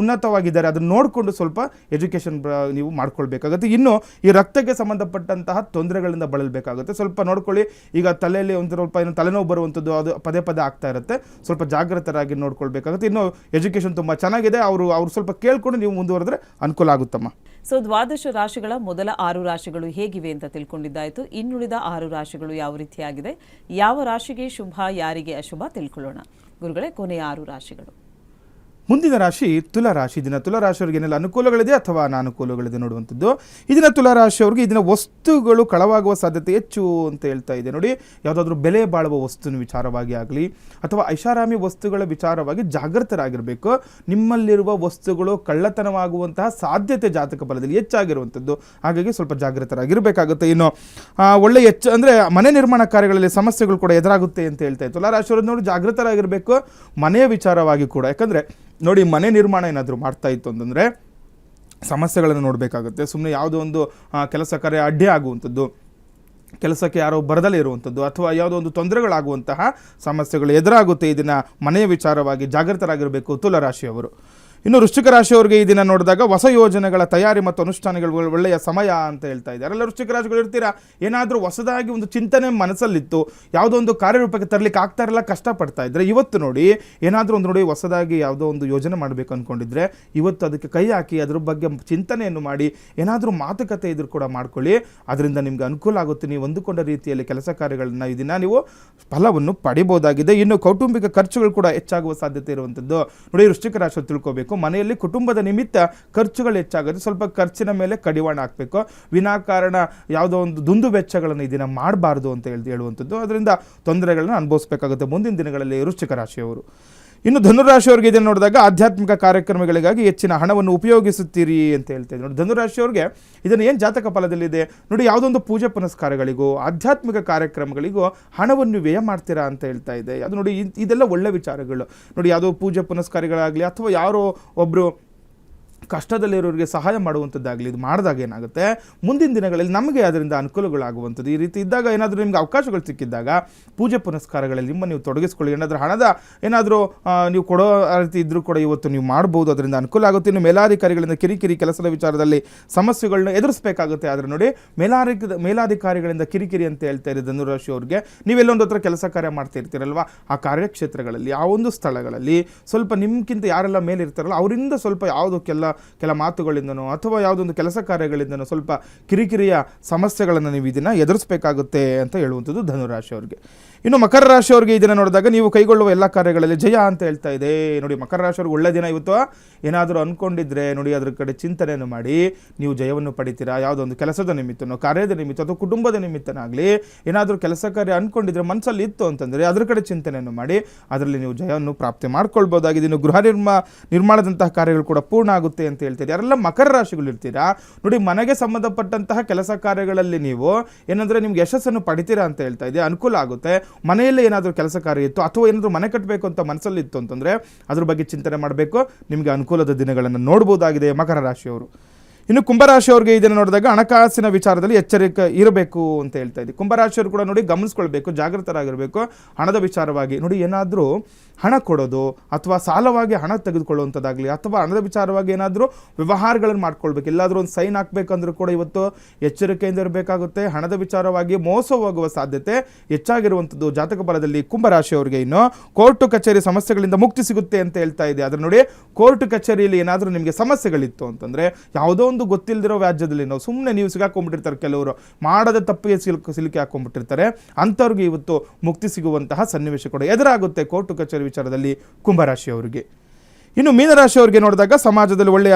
ಉನ್ನತವಾಗಿದ್ದಾರೆ ಅದನ್ನು ನೋಡಿಕೊಂಡು ಸ್ವಲ್ಪ ಎಜುಕೇಷನ್ ನೀವು ಮಾಡ್ಕೊಳ್ಬೇಕಾಗುತ್ತೆ. ಇನ್ನು ಈ ರಕ್ತಕ್ಕೆ ಸಂಬಂಧಪಟ್ಟಂತಹ ತೊಂದರೆಗಳಿಂದ ಬಳಲಬೇಕಾಗುತ್ತೆ. ಸ್ವಲ್ಪ ನೋಡ್ಕೊಳ್ಳಿ. ಈಗ ತಲೆಯಲ್ಲಿ ಒಂದು ಸ್ವಲ್ಪ ತಲೆನೋವು ಬರುವಂಥದ್ದು ಅದು ಪದೇ ಪದೇ ಆಗ್ತಾ ಇರುತ್ತೆ. ಸ್ವಲ್ಪ ಜಾಗೃತರಾಗಿ ನೋಡ್ಕೊಳ್ಬೇಕಾಗುತ್ತೆ. ಇನ್ನು ಎಜುಕೇಷನ್ ತುಂಬ ಚೆನ್ನಾಗಿದೆ, ಅವರು ಸ್ವಲ್ಪ ಕೇಳ್ಕೊಂಡು ನೀವು ಮುಂದುವರೆದ್ರೆ ಅನುಕೂಲ ಆಗುತ್ತಮ್ಮ. ಸೊ, ದ್ವಾದಶ ರಾಶಿಗಳ ಮೊದಲ 6 ರಾಶಿಗಳು ಹೇಗಿವೆ ಅಂತ ತಿಳ್ಕೊಂಡಿದ್ದಾಯಿತು. ಇನ್ನುಳಿದ 6 ರಾಶಿಗಳು ಯಾವ ರೀತಿಯಾಗಿದೆ, ಯಾವ ರಾಶಿಗೆ ಶುಭ, ಯಾರಿಗೆ ಅಶುಭ ತಿಳ್ಕೊಳ್ಳೋಣ. ಗುರುಗಳೇ, ಕೊನೆಯ 6 ರಾಶಿಗಳು. ಮುಂದಿನ ರಾಶಿ ತುಲಾರಾಶಿ. ದಿನ ತುಲಾರಾಶಿಯವರಿಗೆ ಏನೆಲ್ಲ ಅನುಕೂಲಗಳಿದೆ ಅಥವಾ ಅನಾನುಕೂಲಗಳಿದೆ ನೋಡುವಂಥದ್ದು. ಇದನ್ನ ತುಲಾರಾಶಿಯವರಿಗೆ ಇದನ್ನ ವಸ್ತುಗಳು ಕಳವಾಗುವ ಸಾಧ್ಯತೆ ಹೆಚ್ಚು ಅಂತ ಹೇಳ್ತಾ ಇದೆ. ನೋಡಿ, ಯಾವುದಾದ್ರೂ ಬೆಲೆ ಬಾಳುವ ವಸ್ತುವಿನ ವಿಚಾರವಾಗಿ ಆಗಲಿ ಅಥವಾ ಐಷಾರಾಮಿ ವಸ್ತುಗಳ ವಿಚಾರವಾಗಿ ಜಾಗೃತರಾಗಿರಬೇಕು. ನಿಮ್ಮಲ್ಲಿರುವ ವಸ್ತುಗಳು ಕಳ್ಳತನವಾಗುವಂತಹ ಸಾಧ್ಯತೆ ಜಾತಕ ಬಲದಲ್ಲಿ ಹೆಚ್ಚಾಗಿರುವಂಥದ್ದು. ಹಾಗಾಗಿ ಸ್ವಲ್ಪ ಜಾಗೃತರಾಗಿರಬೇಕಾಗುತ್ತೆ. ಇನ್ನು ಒಳ್ಳೆ ಅಂದರೆ ಮನೆ ನಿರ್ಮಾಣ ಕಾರ್ಯಗಳಲ್ಲಿ ಸಮಸ್ಯೆಗಳು ಕೂಡ ಎದುರಾಗುತ್ತೆ ಅಂತ ಹೇಳ್ತಾ ಇದೆ. ತುಲಾರಾಶಿಯವರು ನೋಡಿ, ಜಾಗೃತರಾಗಿರಬೇಕು ಮನೆಯ ವಿಚಾರವಾಗಿ ಕೂಡ. ಯಾಕಂದರೆ ನೋಡಿ, ಮನೆ ನಿರ್ಮಾಣ ಏನಾದರೂ ಮಾಡ್ತಾ ಇತ್ತು ಅಂತಂದರೆ ಸಮಸ್ಯೆಗಳನ್ನು ನೋಡಬೇಕಾಗುತ್ತೆ. ಸುಮ್ಮನೆ ಯಾವುದೋ ಒಂದು ಕೆಲಸ ಕಾರ್ಯ ಅಡ್ಡಿ ಆಗುವಂಥದ್ದು, ಕೆಲಸಕ್ಕೆ ಯಾರೋ ಬರದಲ್ಲೇ ಇರುವಂಥದ್ದು ಅಥವಾ ಯಾವುದೋ ಒಂದು ತೊಂದರೆಗಳಾಗುವಂತಹ ಸಮಸ್ಯೆಗಳು ಎದುರಾಗುತ್ತೆ. ಇದನ್ನು ಮನೆಯ ವಿಚಾರವಾಗಿ ಜಾಗೃತರಾಗಿರಬೇಕು ತುಲಾರಾಶಿಯವರು. ಇನ್ನು ವೃಶ್ಚಿಕ ರಾಶಿಯವರಿಗೆ ಈ ದಿನ ನೋಡಿದಾಗ ಹೊಸ ಯೋಜನೆಗಳ ತಯಾರಿ ಮತ್ತು ಅನುಷ್ಠಾನಗಳು ಒಳ್ಳೆಯ ಸಮಯ ಅಂತ ಹೇಳ್ತಾ ಇದ್ದಾರೆ. ಎಲ್ಲ ವೃಶ್ಚಿಕ ರಾಶಿಗಳು ಇರ್ತೀರಾ, ಏನಾದರೂ ಹೊಸದಾಗಿ ಒಂದು ಚಿಂತನೆ ಮನಸ್ಸಲ್ಲಿತ್ತು, ಯಾವುದೋ ಒಂದು ಕಾರ್ಯರೂಪಕ್ಕೆ ತರಲಿಕ್ಕೆ ಆಗ್ತಾ ಇರಲ್ಲ, ಕಷ್ಟಪಡ್ತಾ ಇದ್ದರೆ ಇವತ್ತು ನೋಡಿ ಏನಾದರೂ ಒಂದು ನೋಡಿ ಹೊಸದಾಗಿ ಯಾವುದೋ ಒಂದು ಯೋಜನೆ ಮಾಡಬೇಕು ಅಂದ್ಕೊಂಡಿದ್ರೆ ಇವತ್ತು ಅದಕ್ಕೆ ಕೈ ಹಾಕಿ ಅದ್ರ ಬಗ್ಗೆ ಚಿಂತನೆಯನ್ನು ಮಾಡಿ ಏನಾದರೂ ಮಾತುಕತೆ ಇದ್ರೂ ಕೂಡ ಮಾಡ್ಕೊಳ್ಳಿ. ಅದರಿಂದ ನಿಮ್ಗೆ ಅನುಕೂಲ ಆಗುತ್ತೆ. ನೀವು ಅಂದುಕೊಂಡ ರೀತಿಯಲ್ಲಿ ಕೆಲಸ ಕಾರ್ಯಗಳನ್ನ ಈ ದಿನ ನೀವು ಫಲವನ್ನು ಪಡಿಬೋದಾಗಿದೆ. ಇನ್ನು ಕೌಟುಂಬಿಕ ಖರ್ಚುಗಳು ಕೂಡ ಹೆಚ್ಚಾಗುವ ಸಾಧ್ಯತೆ ಇರುವಂಥದ್ದು ನೋಡಿ ವೃಶ್ಚಿಕ ರಾಶಿ ತಿಳ್ಕೋಬೇಕು. ಮನೆಯಲ್ಲಿ ಕುಟುಂಬದ ನಿಮಿತ್ತ ಖರ್ಚುಗಳು ಹೆಚ್ಚಾಗುತ್ತೆ, ಸ್ವಲ್ಪ ಖರ್ಚಿನ ಮೇಲೆ ಕಡಿವಾಣ ಹಾಕಬೇಕು. ವಿನಾಕಾರಣ ಯಾವುದೋ ಒಂದು ದುಂದು ವೆಚ್ಚಗಳನ್ನು ಈ ದಿನ ಮಾಡಬಾರ್ದು ಅಂತ ಹೇಳುವಂಥದ್ದು. ಅದರಿಂದ ತೊಂದರೆಗಳನ್ನ ಅನುಭವಿಸಬೇಕಾಗುತ್ತೆ ಮುಂದಿನ ದಿನಗಳಲ್ಲಿ ವೃಶ್ಚಿಕ ರಾಶಿಯವರು. ಇನ್ನು ಧನುರಾಶಿಯವರಿಗೆ ಇದನ್ನು ನೋಡಿದಾಗ ಆಧ್ಯಾತ್ಮಿಕ ಕಾರ್ಯಕ್ರಮಗಳಿಗಾಗಿ ಹೆಚ್ಚಿನ ಹಣವನ್ನು ಉಪಯೋಗಿಸುತ್ತೀರಿ ಅಂತ ಹೇಳ್ತಾ ನೋಡಿ. ಧನುರಾಶಿಯವರಿಗೆ ಇದನ್ನು ಏನು ಜಾತಕ ಫಲದಲ್ಲಿದೆ ನೋಡಿ, ಯಾವುದೊಂದು ಪೂಜೆ ಪುನಸ್ಕಾರಗಳಿಗೂ ಆಧ್ಯಾತ್ಮಿಕ ಕಾರ್ಯಕ್ರಮಗಳಿಗೂ ಹಣವನ್ನು ವ್ಯಯ ಮಾಡ್ತೀರಾ ಅಂತ ಹೇಳ್ತಾ ಇದೆ. ಅದು ನೋಡಿ ಇದೆಲ್ಲ ಒಳ್ಳೆ ವಿಚಾರಗಳು ನೋಡಿ. ಯಾವುದೋ ಪೂಜೆ ಪುನಸ್ಕಾರಗಳಾಗಲಿ ಅಥವಾ ಯಾರೋ ಒಬ್ಬರು ಕಷ್ಟದಲ್ಲಿರೋರಿಗೆ ಸಹಾಯ ಮಾಡುವಂಥದ್ದಾಗಲಿ ಇದು ಮಾಡಿದಾಗ ಏನಾಗುತ್ತೆ ಮುಂದಿನ ದಿನಗಳಲ್ಲಿ ನಮಗೆ ಅದರಿಂದ ಅನುಕೂಲಗಳಾಗುವಂಥದ್ದು. ಈ ರೀತಿ ಇದ್ದಾಗ ಏನಾದರೂ ನಿಮ್ಗೆ ಅವಕಾಶಗಳು ಸಿಕ್ಕಿದ್ದಾಗ ಪೂಜೆ ಪುನಸ್ಕಾರಗಳಲ್ಲಿ ನಿಮ್ಮ ನೀವು ತೊಡಗಿಸ್ಕೊಳ್ಳಿ. ಏನಾದರೂ ಹಣದ ಏನಾದರೂ ನೀವು ಕೊಡೋ ರೀತಿ ಇದ್ದರೂ ಕೂಡ ಇವತ್ತು ನೀವು ಮಾಡ್ಬೋದು, ಅದರಿಂದ ಅನುಕೂಲ ಆಗುತ್ತೆ. ಇನ್ನು ಮೇಲಾಧಿಕಾರಿಗಳಿಂದ ಕಿರಿಕಿರಿ ಕೆಲಸದ ವಿಚಾರದಲ್ಲಿ ಸಮಸ್ಯೆಗಳನ್ನ ಎದುರಿಸಬೇಕಾಗುತ್ತೆ. ಆದರೆ ನೋಡಿ ಮೇಲಾಧಿಕಾರಿಗಳಿಂದ ಕಿರಿಕಿರಿ ಅಂತ ಹೇಳ್ತಾ ಇದ್ದಾರೆ ಧನುರಾಶಿ ಅವ್ರಿಗೆ. ನೀವೆಲ್ಲೊಂದು ಹತ್ರ ಕೆಲಸ ಕಾರ್ಯ ಮಾಡ್ತಾ ಇರ್ತೀರಲ್ವ, ಆ ಕಾರ್ಯಕ್ಷೇತ್ರಗಳಲ್ಲಿ ಆ ಒಂದು ಸ್ಥಳಗಳಲ್ಲಿ ಸ್ವಲ್ಪ ನಿಮ್ಗಿಂತ ಯಾರೆಲ್ಲ ಮೇಲೆ ಇರ್ತಾರಲ್ಲ ಅವರಿಂದ ಸ್ವಲ್ಪ ಯಾವುದೋ ಕೆಲ ಮಾತುಗಳಿಂದನೋ ಅಥವಾ ಯಾವುದೊಂದು ಕೆಲಸ ಕಾರ್ಯಗಳಿಂದನೋ ಸ್ವಲ್ಪ ಕಿರಿಕಿರಿಯ ಸಮಸ್ಯೆಗಳನ್ನು ನೀವು ಇದನ್ನು ಎದುರಿಸಬೇಕಾಗುತ್ತೆ ಅಂತ ಹೇಳುವಂಥದ್ದು ಧನುರಾಶಿಯವರಿಗೆ. ಇನ್ನು ಮಕರ ರಾಶಿಯವರಿಗೆ ಇದನ್ನು ನೋಡಿದಾಗ ನೀವು ಕೈಗೊಳ್ಳುವ ಎಲ್ಲ ಕಾರ್ಯಗಳಲ್ಲಿ ಜಯ ಅಂತ ಹೇಳ್ತಾ ಇದೆ ನೋಡಿ. ಮಕರ ರಾಶಿಯವ್ರಿಗೆ ಒಳ್ಳೆ ದಿನ ಇವತ್ತು. ಏನಾದರೂ ಅಂದ್ಕೊಂಡಿದ್ರೆ ನೋಡಿ ಅದ್ರ ಕಡೆ ಚಿಂತನೆಯನ್ನು ಮಾಡಿ ನೀವು ಜಯವನ್ನು ಪಡಿತೀರಾ. ಯಾವುದೋ ಒಂದು ಕೆಲಸದ ನಿಮಿತ್ತನೋ ಕಾರ್ಯದ ನಿಮಿತ್ತ ಅಥವಾ ಕುಟುಂಬದ ನಿಮಿತ್ತನಾಗಲಿ ಏನಾದರೂ ಕೆಲಸ ಕಾರ್ಯ ಅಂದ್ಕೊಂಡಿದ್ರೆ ಮನಸ್ಸಲ್ಲಿ ಇತ್ತು ಅಂತಂದರೆ ಅದ್ರ ಕಡೆ ಚಿಂತನೆಯನ್ನು ಮಾಡಿ ಅದರಲ್ಲಿ ನೀವು ಜಯವನ್ನು ಪ್ರಾಪ್ತಿ ಮಾಡ್ಕೊಳ್ಬೋದಾಗಿದೆ. ಇನ್ನು ಗೃಹ ನಿರ್ಮಾಣದಂತಹ ಕಾರ್ಯಗಳು ಕೂಡ ಪೂರ್ಣ ಆಗುತ್ತೆ ಅಂತ ಹೇಳ್ತೀರಿ. ಯಾರೆಲ್ಲ ಮಕರ ರಾಶಿಗಳು ಇರ್ತೀರಾ ನೋಡಿ, ಮನೆಗೆ ಸಂಬಂಧಪಟ್ಟಂತಹ ಕೆಲಸ ಕಾರ್ಯಗಳಲ್ಲಿ ನೀವು ಏನಂದರೆ ನಿಮ್ಗೆ ಯಶಸ್ಸನ್ನು ಪಡಿತೀರಾ ಅಂತ ಹೇಳ್ತಾ ಇದೆ. ಅನುಕೂಲ ಆಗುತ್ತೆ. ಮನೆಯಲ್ಲೇ ಏನಾದರೂ ಕೆಲಸ ಕಾರ್ಯ ಇತ್ತು ಅಥವಾ ಏನಾದರೂ ಮನೆ ಕಟ್ಟಬೇಕು ಅಂತ ಮನಸ್ಸಲ್ಲಿ ಇತ್ತು ಅಂತಂದರೆ ಅದ್ರ ಬಗ್ಗೆ ಚಿಂತನೆ ಮಾಡಬೇಕು. ನಿಮಗೆ ಅನುಕೂಲದ ದಿನಗಳನ್ನು ನೋಡ್ಬೋದಾಗಿದೆ ಮಕರ ರಾಶಿಯವರು. ಇನ್ನು ಕುಂಭರಾಶಿಯವರಿಗೆ ಇದನ್ನು ನೋಡಿದಾಗ ಹಣಕಾಸಿನ ವಿಚಾರದಲ್ಲಿ ಎಚ್ಚರಿಕೆ ಇರಬೇಕು ಅಂತ ಹೇಳ್ತಾ ಇದ್ದೀವಿ. ಕುಂಭರಾಶಿಯವರು ಕೂಡ ನೋಡಿ ಗಮನಿಸ್ಕೊಳ್ಬೇಕು, ಜಾಗೃತರಾಗಿರಬೇಕು. ಹಣದ ವಿಚಾರವಾಗಿ ನೋಡಿ ಏನಾದರೂ ಹಣ ಕೊಡೋದು ಅಥವಾ ಸಾಲವಾಗಿ ಹಣ ತೆಗೆದುಕೊಳ್ಳುವಂಥದ್ದಾಗಲಿ ಅಥವಾ ಹಣದ ವಿಚಾರವಾಗಿ ಏನಾದರೂ ವ್ಯವಹಾರಗಳನ್ನು ಮಾಡ್ಕೊಳ್ಬೇಕು, ಎಲ್ಲಾದರೂ ಒಂದು ಸೈನ್ ಹಾಕಬೇಕಂದ್ರೂ ಕೂಡ ಇವತ್ತು ಎಚ್ಚರಿಕೆಯಿಂದ ಇರಬೇಕಾಗುತ್ತೆ. ಹಣದ ವಿಚಾರವಾಗಿ ಮೋಸ ಹೋಗುವ ಸಾಧ್ಯತೆ ಹೆಚ್ಚಾಗಿರುವಂಥದ್ದು ಜಾತಕ ಬಲದಲ್ಲಿ ಕುಂಭರಾಶಿಯವರಿಗೆ. ಇನ್ನು ಕೋರ್ಟು ಕಚೇರಿ ಸಮಸ್ಯೆಗಳಿಂದ ಮುಕ್ತಿ ಸಿಗುತ್ತೆ ಅಂತ ಹೇಳ್ತಾ ಇದೆ. ಆದರೆ ನೋಡಿ ಕೋರ್ಟ್ ಕಚೇರಿಯಲ್ಲಿ ಏನಾದರೂ ನಿಮಗೆ ಸಮಸ್ಯೆಗಳಿತ್ತು ಅಂತಂದರೆ ಯಾವುದೋ ಒಂದು ಗೊತ್ತಿಲ್ಲದಿರೋ ವ್ಯಾಜ್ಯದಲ್ಲಿ ನಾವು ಸುಮ್ಮನೆ ನೀವು ಸಿಗಾಕೊಂಡ್ಬಿಟ್ಟಿರ್ತಾರೆ, ಕೆಲವರು ಮಾಡದ ತಪ್ಪಿಗೆ ಸಿಲುಕಿ ಹಾಕೊಂಡ್ಬಿಟ್ಟಿರ್ತಾರೆ, ಅಂಥವ್ರಿಗೆ ಇವತ್ತು ಮುಕ್ತಿ ಸಿಗುವಂತಹ ಸನ್ನಿವೇಶ ಕೂಡ ಎದುರಾಗುತ್ತೆ ಕೋರ್ಟು ಕಚೇರಿ ವಿಚಾರದಲ್ಲಿ ಕುಂಭರಾಶಿಯವರಿಗೆ. ಇನ್ನು ಮೀನರಾಶಿಯವರಿಗೆ ನೋಡಿದಾಗ ಸಮಾಜದಲ್ಲಿ ಒಳ್ಳೆಯ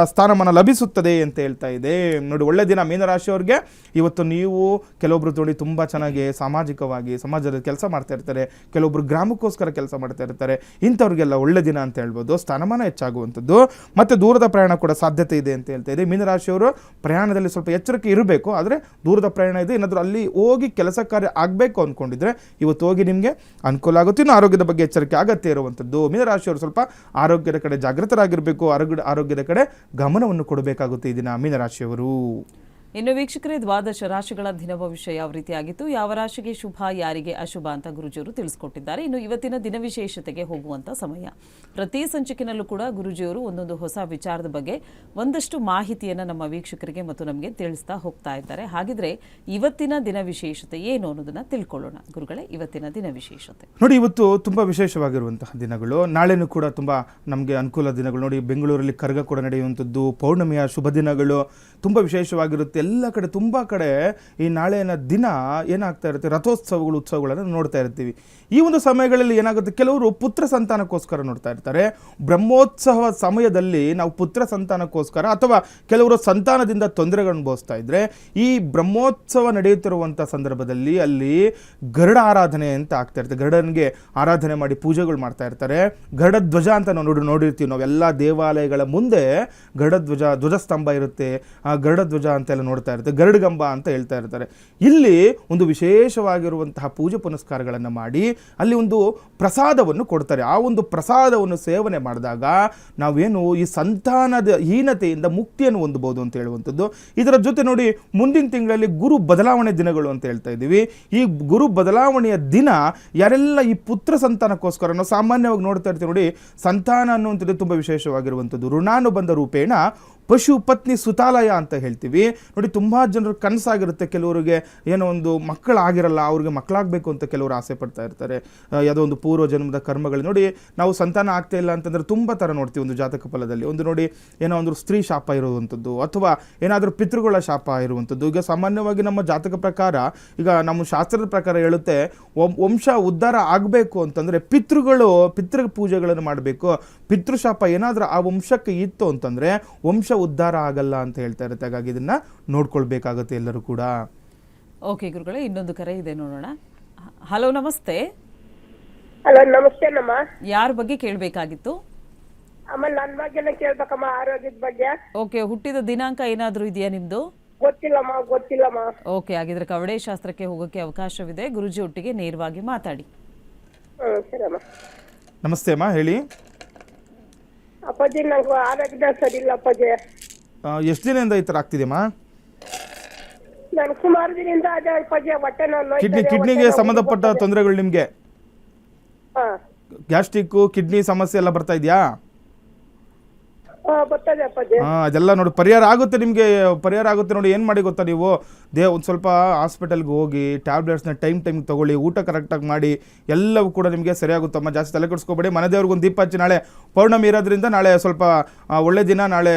ಸ್ಥಾನಮಾನ ಲಭಿಸುತ್ತದೆ ಅಂತ ಹೇಳ್ತಾ ಇದೆ ನೋಡಿ. ಒಳ್ಳೆ ದಿನ ಮೀನರಾಶಿಯವರಿಗೆ ಇವತ್ತು. ನೀವು ಕೆಲವೊಬ್ರು ನೋಡಿ ತುಂಬ ಚೆನ್ನಾಗಿ ಸಾಮಾಜಿಕವಾಗಿ ಸಮಾಜದಲ್ಲಿ ಕೆಲಸ ಮಾಡ್ತಾ ಇರ್ತಾರೆ, ಕೆಲವೊಬ್ರು ಗ್ರಾಮಕ್ಕೋಸ್ಕರ ಕೆಲಸ ಮಾಡ್ತಾ ಇರ್ತಾರೆ, ಇಂಥವ್ರಿಗೆಲ್ಲ ಒಳ್ಳೆ ದಿನ ಅಂತ ಹೇಳ್ಬೋದು. ಸ್ಥಾನಮಾನ ಹೆಚ್ಚಾಗುವಂಥದ್ದು ಮತ್ತು ದೂರದ ಪ್ರಯಾಣ ಕೂಡ ಸಾಧ್ಯತೆ ಇದೆ ಅಂತ ಹೇಳ್ತಾ ಇದೆ. ಮೀನರಾಶಿಯವರು ಪ್ರಯಾಣದಲ್ಲಿ ಸ್ವಲ್ಪ ಎಚ್ಚರಿಕೆ ಇರಬೇಕು. ಆದರೆ ದೂರದ ಪ್ರಯಾಣ ಇದೆ, ಏನಾದರೂ ಅಲ್ಲಿ ಹೋಗಿ ಕೆಲಸ ಕಾರ್ಯ ಆಗಬೇಕು ಅಂದ್ಕೊಂಡಿದ್ರೆ ಇವತ್ತು ಹೋಗಿ ನಿಮಗೆ ಅನುಕೂಲ ಆಗುತ್ತೆ. ಇನ್ನು ಆರೋಗ್ಯದ ಬಗ್ಗೆ ಎಚ್ಚರಿಕೆ ಅಗತ್ಯ ಇರುವಂಥದ್ದು. ಮೀನರಾಶಿಯವರು ಸ್ವಲ್ಪ ಆರೋಗ್ಯದ ಕಡೆ ಜಾಗೃತರಾಗಿರಬೇಕು, ಆರೋಗ್ಯದ ಕಡೆ ಗಮನವನ್ನು ಕೊಡಬೇಕಾಗುತ್ತೆ ಈ ದಿನ ಮೀನರಾಶಿಯವರು. ಇನ್ನು ವೀಕ್ಷಕರೇ, ದ್ವಾದಶ ರಾಶಿಗಳ ದಿನ ಭವಿಷ್ಯ ಯಾವ ರೀತಿಯಾಗಿತ್ತು, ಯಾವ ರಾಶಿಗೆ ಶುಭ ಯಾರಿಗೆ ಅಶುಭ ಅಂತ ಗುರುಜಿಯವರು ತಿಳಿಸ್ಕೊಟ್ಟಿದ್ದಾರೆ. ಇನ್ನು ಇವತ್ತಿನ ದಿನ ವಿಶೇಷತೆಗೆ ಹೋಗುವಂತ ಸಮಯ. ಪ್ರತಿ ಸಂಚಿಕೆನಲ್ಲೂ ಕೂಡ ಗುರುಜಿಯವರು ಒಂದೊಂದು ಹೊಸ ವಿಚಾರದ ಬಗ್ಗೆ ಒಂದಷ್ಟು ಮಾಹಿತಿಯನ್ನು ನಮ್ಮ ವೀಕ್ಷಕರಿಗೆ ಮತ್ತು ನಮಗೆ ತಿಳಿಸ್ತಾ ಹೋಗ್ತಾ ಇದ್ದಾರೆ. ಹಾಗಿದ್ರೆ ಇವತ್ತಿನ ದಿನ ವಿಶೇಷತೆ ಏನು ಅನ್ನೋದನ್ನ ತಿಳ್ಕೊಳ್ಳೋಣ. ಗುರುಗಳೇ, ಇವತ್ತಿನ ದಿನ ವಿಶೇಷತೆ ನೋಡಿ. ಇವತ್ತು ತುಂಬಾ ವಿಶೇಷವಾಗಿರುವಂತಹ ದಿನಗಳು. ನಾಳೆನೂ ಕೂಡ ತುಂಬಾ ನಮಗೆ ಅನುಕೂಲ ದಿನಗಳು ನೋಡಿ. ಬೆಂಗಳೂರಲ್ಲಿ ಕರಗ ಕೂಡ ನಡೆಯುವಂಥದ್ದು, ಪೌರ್ಣಮಿಯ ಶುಭ ದಿನಗಳು ತುಂಬ ವಿಶೇಷವಾಗಿರುತ್ತೆ. ಎಲ್ಲ ಕಡೆ ತುಂಬ ಕಡೆ ಈ ನಾಳೆಯ ದಿನ ಏನಾಗ್ತಾ ಇರುತ್ತೆ, ರಥೋತ್ಸವಗಳು ಉತ್ಸವಗಳನ್ನು ನೋಡ್ತಾ ಇರ್ತೀವಿ. ಈ ಒಂದು ಸಮಯಗಳಲ್ಲಿ ಏನಾಗುತ್ತೆ, ಕೆಲವರು ಪುತ್ರ ಸಂತಾನಕ್ಕೋಸ್ಕರ ನೋಡ್ತಾ ಇರ್ತಾರೆ. ಬ್ರಹ್ಮೋತ್ಸವ ಸಮಯದಲ್ಲಿ ನಾವು ಪುತ್ರ ಸಂತಾನಕ್ಕೋಸ್ಕರ ಅಥವಾ ಕೆಲವರು ಸಂತಾನದಿಂದ ತೊಂದರೆಗಳನ್ನು ಅನುಭವಿಸ್ತಾ ಇದ್ರೆ ಈ ಬ್ರಹ್ಮೋತ್ಸವ ನಡೆಯುತ್ತಿರುವಂಥ ಸಂದರ್ಭದಲ್ಲಿ ಅಲ್ಲಿ ಗರುಡ ಆರಾಧನೆ ಅಂತ ಆಗ್ತಾ ಇರುತ್ತೆ. ಗರುಡನಿಗೆ ಆರಾಧನೆ ಮಾಡಿ ಪೂಜೆಗಳು ಮಾಡ್ತಾ ಇರ್ತಾರೆ. ಗರುಡ ಧ್ವಜ ಅಂತ ನಾವು ನೋಡಿರ್ತೀವಿ. ನಾವೆಲ್ಲ ದೇವಾಲಯಗಳ ಮುಂದೆ ಗರುಡ ಧ್ವಜಸ್ತಂಭ ಇರುತ್ತೆ. ಆ ಗರುಡ ಧ್ವಜ ಅಂತೆಲ್ಲ ನೋಡ್ತಾ ಇರ್ತಾರೆ, ಗರುಡಗಂಬ ಅಂತ ಹೇಳ್ತಾ ಇರ್ತಾರೆ. ಇಲ್ಲಿ ಒಂದು ವಿಶೇಷವಾಗಿರುವಂತಹ ಪೂಜೆ ಪುನಸ್ಕಾರಗಳನ್ನು ಮಾಡಿ ಅಲ್ಲಿ ಒಂದು ಪ್ರಸಾದವನ್ನು ಕೊಡ್ತಾರೆ. ಆ ಒಂದು ಪ್ರಸಾದವನ್ನು ಸೇವನೆ ಮಾಡಿದಾಗ ನಾವೇನು ಈ ಸಂತಾನದ ಹೀನತೆಯಿಂದ ಮುಕ್ತಿಯನ್ನು ಹೊಂದಬಹುದು ಅಂತ ಹೇಳುವಂಥದ್ದು. ಇದರ ಜೊತೆ ನೋಡಿ, ಮುಂದಿನ ತಿಂಗಳಲ್ಲಿ ಗುರು ಬದಲಾವಣೆ ದಿನಗಳು ಅಂತ ಹೇಳ್ತಾ ಇದ್ದೀವಿ. ಈ ಗುರು ಬದಲಾವಣೆಯ ದಿನ ಯಾರೆಲ್ಲ ಈ ಪುತ್ರ ಸಂತಾನಕ್ಕೋಸ್ಕರ ನಾವು ಸಾಮಾನ್ಯವಾಗಿ ನೋಡ್ತಾ ಇರ್ತೀವಿ ನೋಡಿ, ಸಂತಾನ ಅನ್ನುವಂಥದ್ದು ತುಂಬ ವಿಶೇಷವಾಗಿರುವಂಥದ್ದು. ಋಣಾನುಬಂಧ ರೂಪೇಣ ಪಶು ಪತ್ನಿ ಸುತಾಲಯ ಅಂತ ಹೇಳ್ತೀವಿ ನೋಡಿ. ತುಂಬ ಜನರು ಕನಸಾಗಿರುತ್ತೆ, ಕೆಲವರಿಗೆ ಏನೋ ಒಂದು ಮಕ್ಕಳಾಗಿರಲ್ಲ, ಅವ್ರಿಗೆ ಮಕ್ಕಳಾಗಬೇಕು ಅಂತ ಕೆಲವರು ಆಸೆ ಪಡ್ತಾ ಇರ್ತಾರೆ. ಯಾವುದೋ ಒಂದು ಪೂರ್ವ ಜನ್ಮದ ಕರ್ಮಗಳು ನೋಡಿ, ನಾವು ಸಂತಾನ ಆಗ್ತಾ ಇಲ್ಲ ಅಂತಂದರೆ ತುಂಬ ಥರ ನೋಡ್ತೀವಿ ಒಂದು ಜಾತಕ ಫಲದಲ್ಲಿ. ಒಂದು ನೋಡಿ, ಏನೋ ಒಂದು ಸ್ತ್ರೀ ಶಾಪ ಇರುವಂಥದ್ದು ಅಥವಾ ಏನಾದರೂ ಪಿತೃಗಳ ಶಾಪ ಇರುವಂಥದ್ದು. ಈಗ ಸಾಮಾನ್ಯವಾಗಿ ನಮ್ಮ ಜಾತಕ ಪ್ರಕಾರ, ಈಗ ನಮ್ಮ ಶಾಸ್ತ್ರದ ಪ್ರಕಾರ ಹೇಳುತ್ತೆ, ವಂಶ ಉದ್ಧಾರ ಆಗಬೇಕು ಅಂತಂದರೆ ಪಿತೃ ಪೂಜೆಗಳನ್ನು ಮಾಡಬೇಕು. ಪಿತೃಶಾಪ ಏನಾದರೂ ಆ ವಂಶಕ್ಕೆ ಇತ್ತು ಅಂತಂದರೆ ವಂಶ ಉದ್ಧಾರ ಆಗಲ್ಲ ಅಂತ ಹೇಳ್ತಾ ಇರುತ್ತೆ. ಹಾಗಾಗಿ ಇದನ್ನ ನೋಡ್ಕೊಳ್ಬೇಕಾಗುತ್ತೆ ಎಲ್ಲರೂ ಕೂಡ. ಓಕೆ ಗುರುಗಳೇ, ಇನ್ನೊಂದು ಕರೆ ಇದೆ, ನೋಡೋಣ. ಹಲೋ, ನಮಸ್ತೆ. ಹಲೋ, ನಮಸ್ತೆ ನಮ್ಮ. ಯಾರ ಬಗ್ಗೆ ಕೇಳಬೇಕಾಗಿತ್ತು? ಅಮ್ಮ, ನನ್ನ ಬಗ್ಗೆನೇ ಕೇಳ್ಬೇಕಮ್ಮ, ಆರೋಗ್ಯದ ಬಗ್ಗೆ. ಓಕೆ, ಹುಟ್ಟಿದ ದಿನಾಂಕ ಏನಾದರೂ ಇದೆಯಾ ನಿಮ್ದು? ಗೊತ್ತಿಲ್ಲಮ್ಮ. ಓಕೆ, ಹಾಗಿದ್ರೆ ಕವಡೆ ಶಾಸ್ತ್ರಕ್ಕೆ ಹೋಗೋಕ್ಕೆ ಅವಕಾಶವಿದೆ. ಗುರುಜಿ ಒಟ್ಟಿಗೆ ನೇರವಾಗಿ ಮಾತಾಡಿ. ಸರಮ್ಮ. ನಮಸ್ತೆ ಅಮ್ಮ, ಹೇಳಿ. ಅಪ್ಪಾಜಿ, ನಂಗೆ ಆರೋಗ್ಯದ ಸರಿ ಇಲ್ಲ ಅಪ್ಪಾಜಿ. ಎಷ್ಟು ದಿನದಿಂದ ಈ ಥರ ಆಗ್ತಿದೆಯಮ್ಮ? ನನ್ಗೆ ಸುಮಾರು ದಿನದಿಂದ ಅದೇ ಅಪ್ಪಾಜಿ, ಹೊಟ್ಟೆ ನೋವು. ಕಿಡ್ನಿಗೆ ಸಂಬಂಧಪಟ್ಟ ತೊಂದರೆಗಳು ನಿಮಗೆ? ಗ್ಯಾಸ್ಟ್ರಿಕ್ಕು, ಕಿಡ್ನಿ ಸಮಸ್ಯೆ ಎಲ್ಲ ಬರ್ತಾ ಇದೆಯಾ? ಬರ್ತದೆ ಅಪ್ಪಾಜಿ. ಅದೆಲ್ಲ ನೋಡಿ ಪರಿಹಾರ ಆಗುತ್ತೆ, ನಿಮಗೆ ಪರಿಹಾರ ಆಗುತ್ತೆ ನೋಡಿ. ಏನು ಮಾಡಿ ಗೊತ್ತಾ, ನೀವು ಒಂದು ಸ್ವಲ್ಪ ಹಾಸ್ಪಿಟಲ್ಗೆ ಹೋಗಿ ಟ್ಯಾಬ್ಲೆಟ್ಸ್ನ ಟೈಮ್ ತೊಗೊಳ್ಳಿ, ಊಟ ಕರೆಕ್ಟಾಗಿ ಮಾಡಿ, ಎಲ್ಲವೂ ಕೂಡ ನಿಮಗೆ ಸರಿಯಾಗುತ್ತಮ್ಮ. ಜಾಸ್ತಿ ತಲೆ ಕೆಡಿಸ್ಕೋಬೇಡಿ. ಮನೆ ದೇವ್ರಿಗೊಂದು ದೀಪ ಹಚ್ಚಿ. ನಾಳೆ ಪೌರ್ಣಮಿ ಇರೋದ್ರಿಂದ ನಾಳೆ ಸ್ವಲ್ಪ ಒಳ್ಳೆ ದಿನ. ನಾಳೆ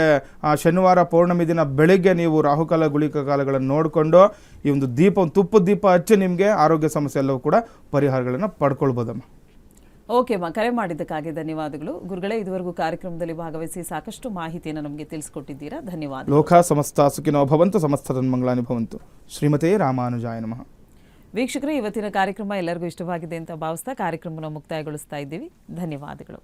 ಶನಿವಾರ ಪೌರ್ಣಮಿ ದಿನ ಬೆಳಗ್ಗೆ ನೀವು ರಾಹುಕಾಲ ಗುಳಿಕ ಕಾಲಗಳನ್ನು ನೋಡಿಕೊಂಡು ಈ ಒಂದು ತುಪ್ಪದ ದೀಪ ಹಚ್ಚಿ ನಿಮಗೆ ಆರೋಗ್ಯ ಸಮಸ್ಯೆ ಎಲ್ಲವೂ ಕೂಡ ಪರಿಹಾರಗಳನ್ನು ಪಡ್ಕೊಳ್ಬೋದಮ್ಮ. ಓಕೆ ಅಮ್ಮ, ಕರೆ ಮಾಡಿದ್ದಕ್ಕಾಗಿ ಧನ್ಯವಾದಗಳು. ಗುರುಗಳೇ, ಇದುವರೆಗೂ ಕಾರ್ಯಕ್ರಮದಲ್ಲಿ ಭಾಗವಹಿಸಿ ಸಾಕಷ್ಟು ಮಾಹಿತಿಯನ್ನು ನಮಗೆ ತಿಳಿಸ್ಕೊಟ್ಟಿದ್ದೀರಾ. ಧನ್ಯವಾದ. ಲೋಕ ಸಮಸ್ತ ಸುಖಿನೋ ಭವಂತು, ಸಮಸ್ತ ತನ್ಮಂಗಳಾನಿ ಭವಂತು. ಶ್ರೀಮತೆ ರಾಮಾನುಜಾಯ ನಮಃ. ವೀಕ್ಷಕರೇ, ಇವತ್ತಿನ ಕಾರ್ಯಕ್ರಮ ಎಲ್ಲರಿಗೂ ಇಷ್ಟವಾಗಿದೆ ಅಂತ ಭಾವಿಸ್ತಾ ಕಾರ್ಯಕ್ರಮವನ್ನು ಮುಕ್ತಾಯಗೊಳಿಸ್ತಾ ಇದ್ದೀವಿ. ಧನ್ಯವಾದಗಳು.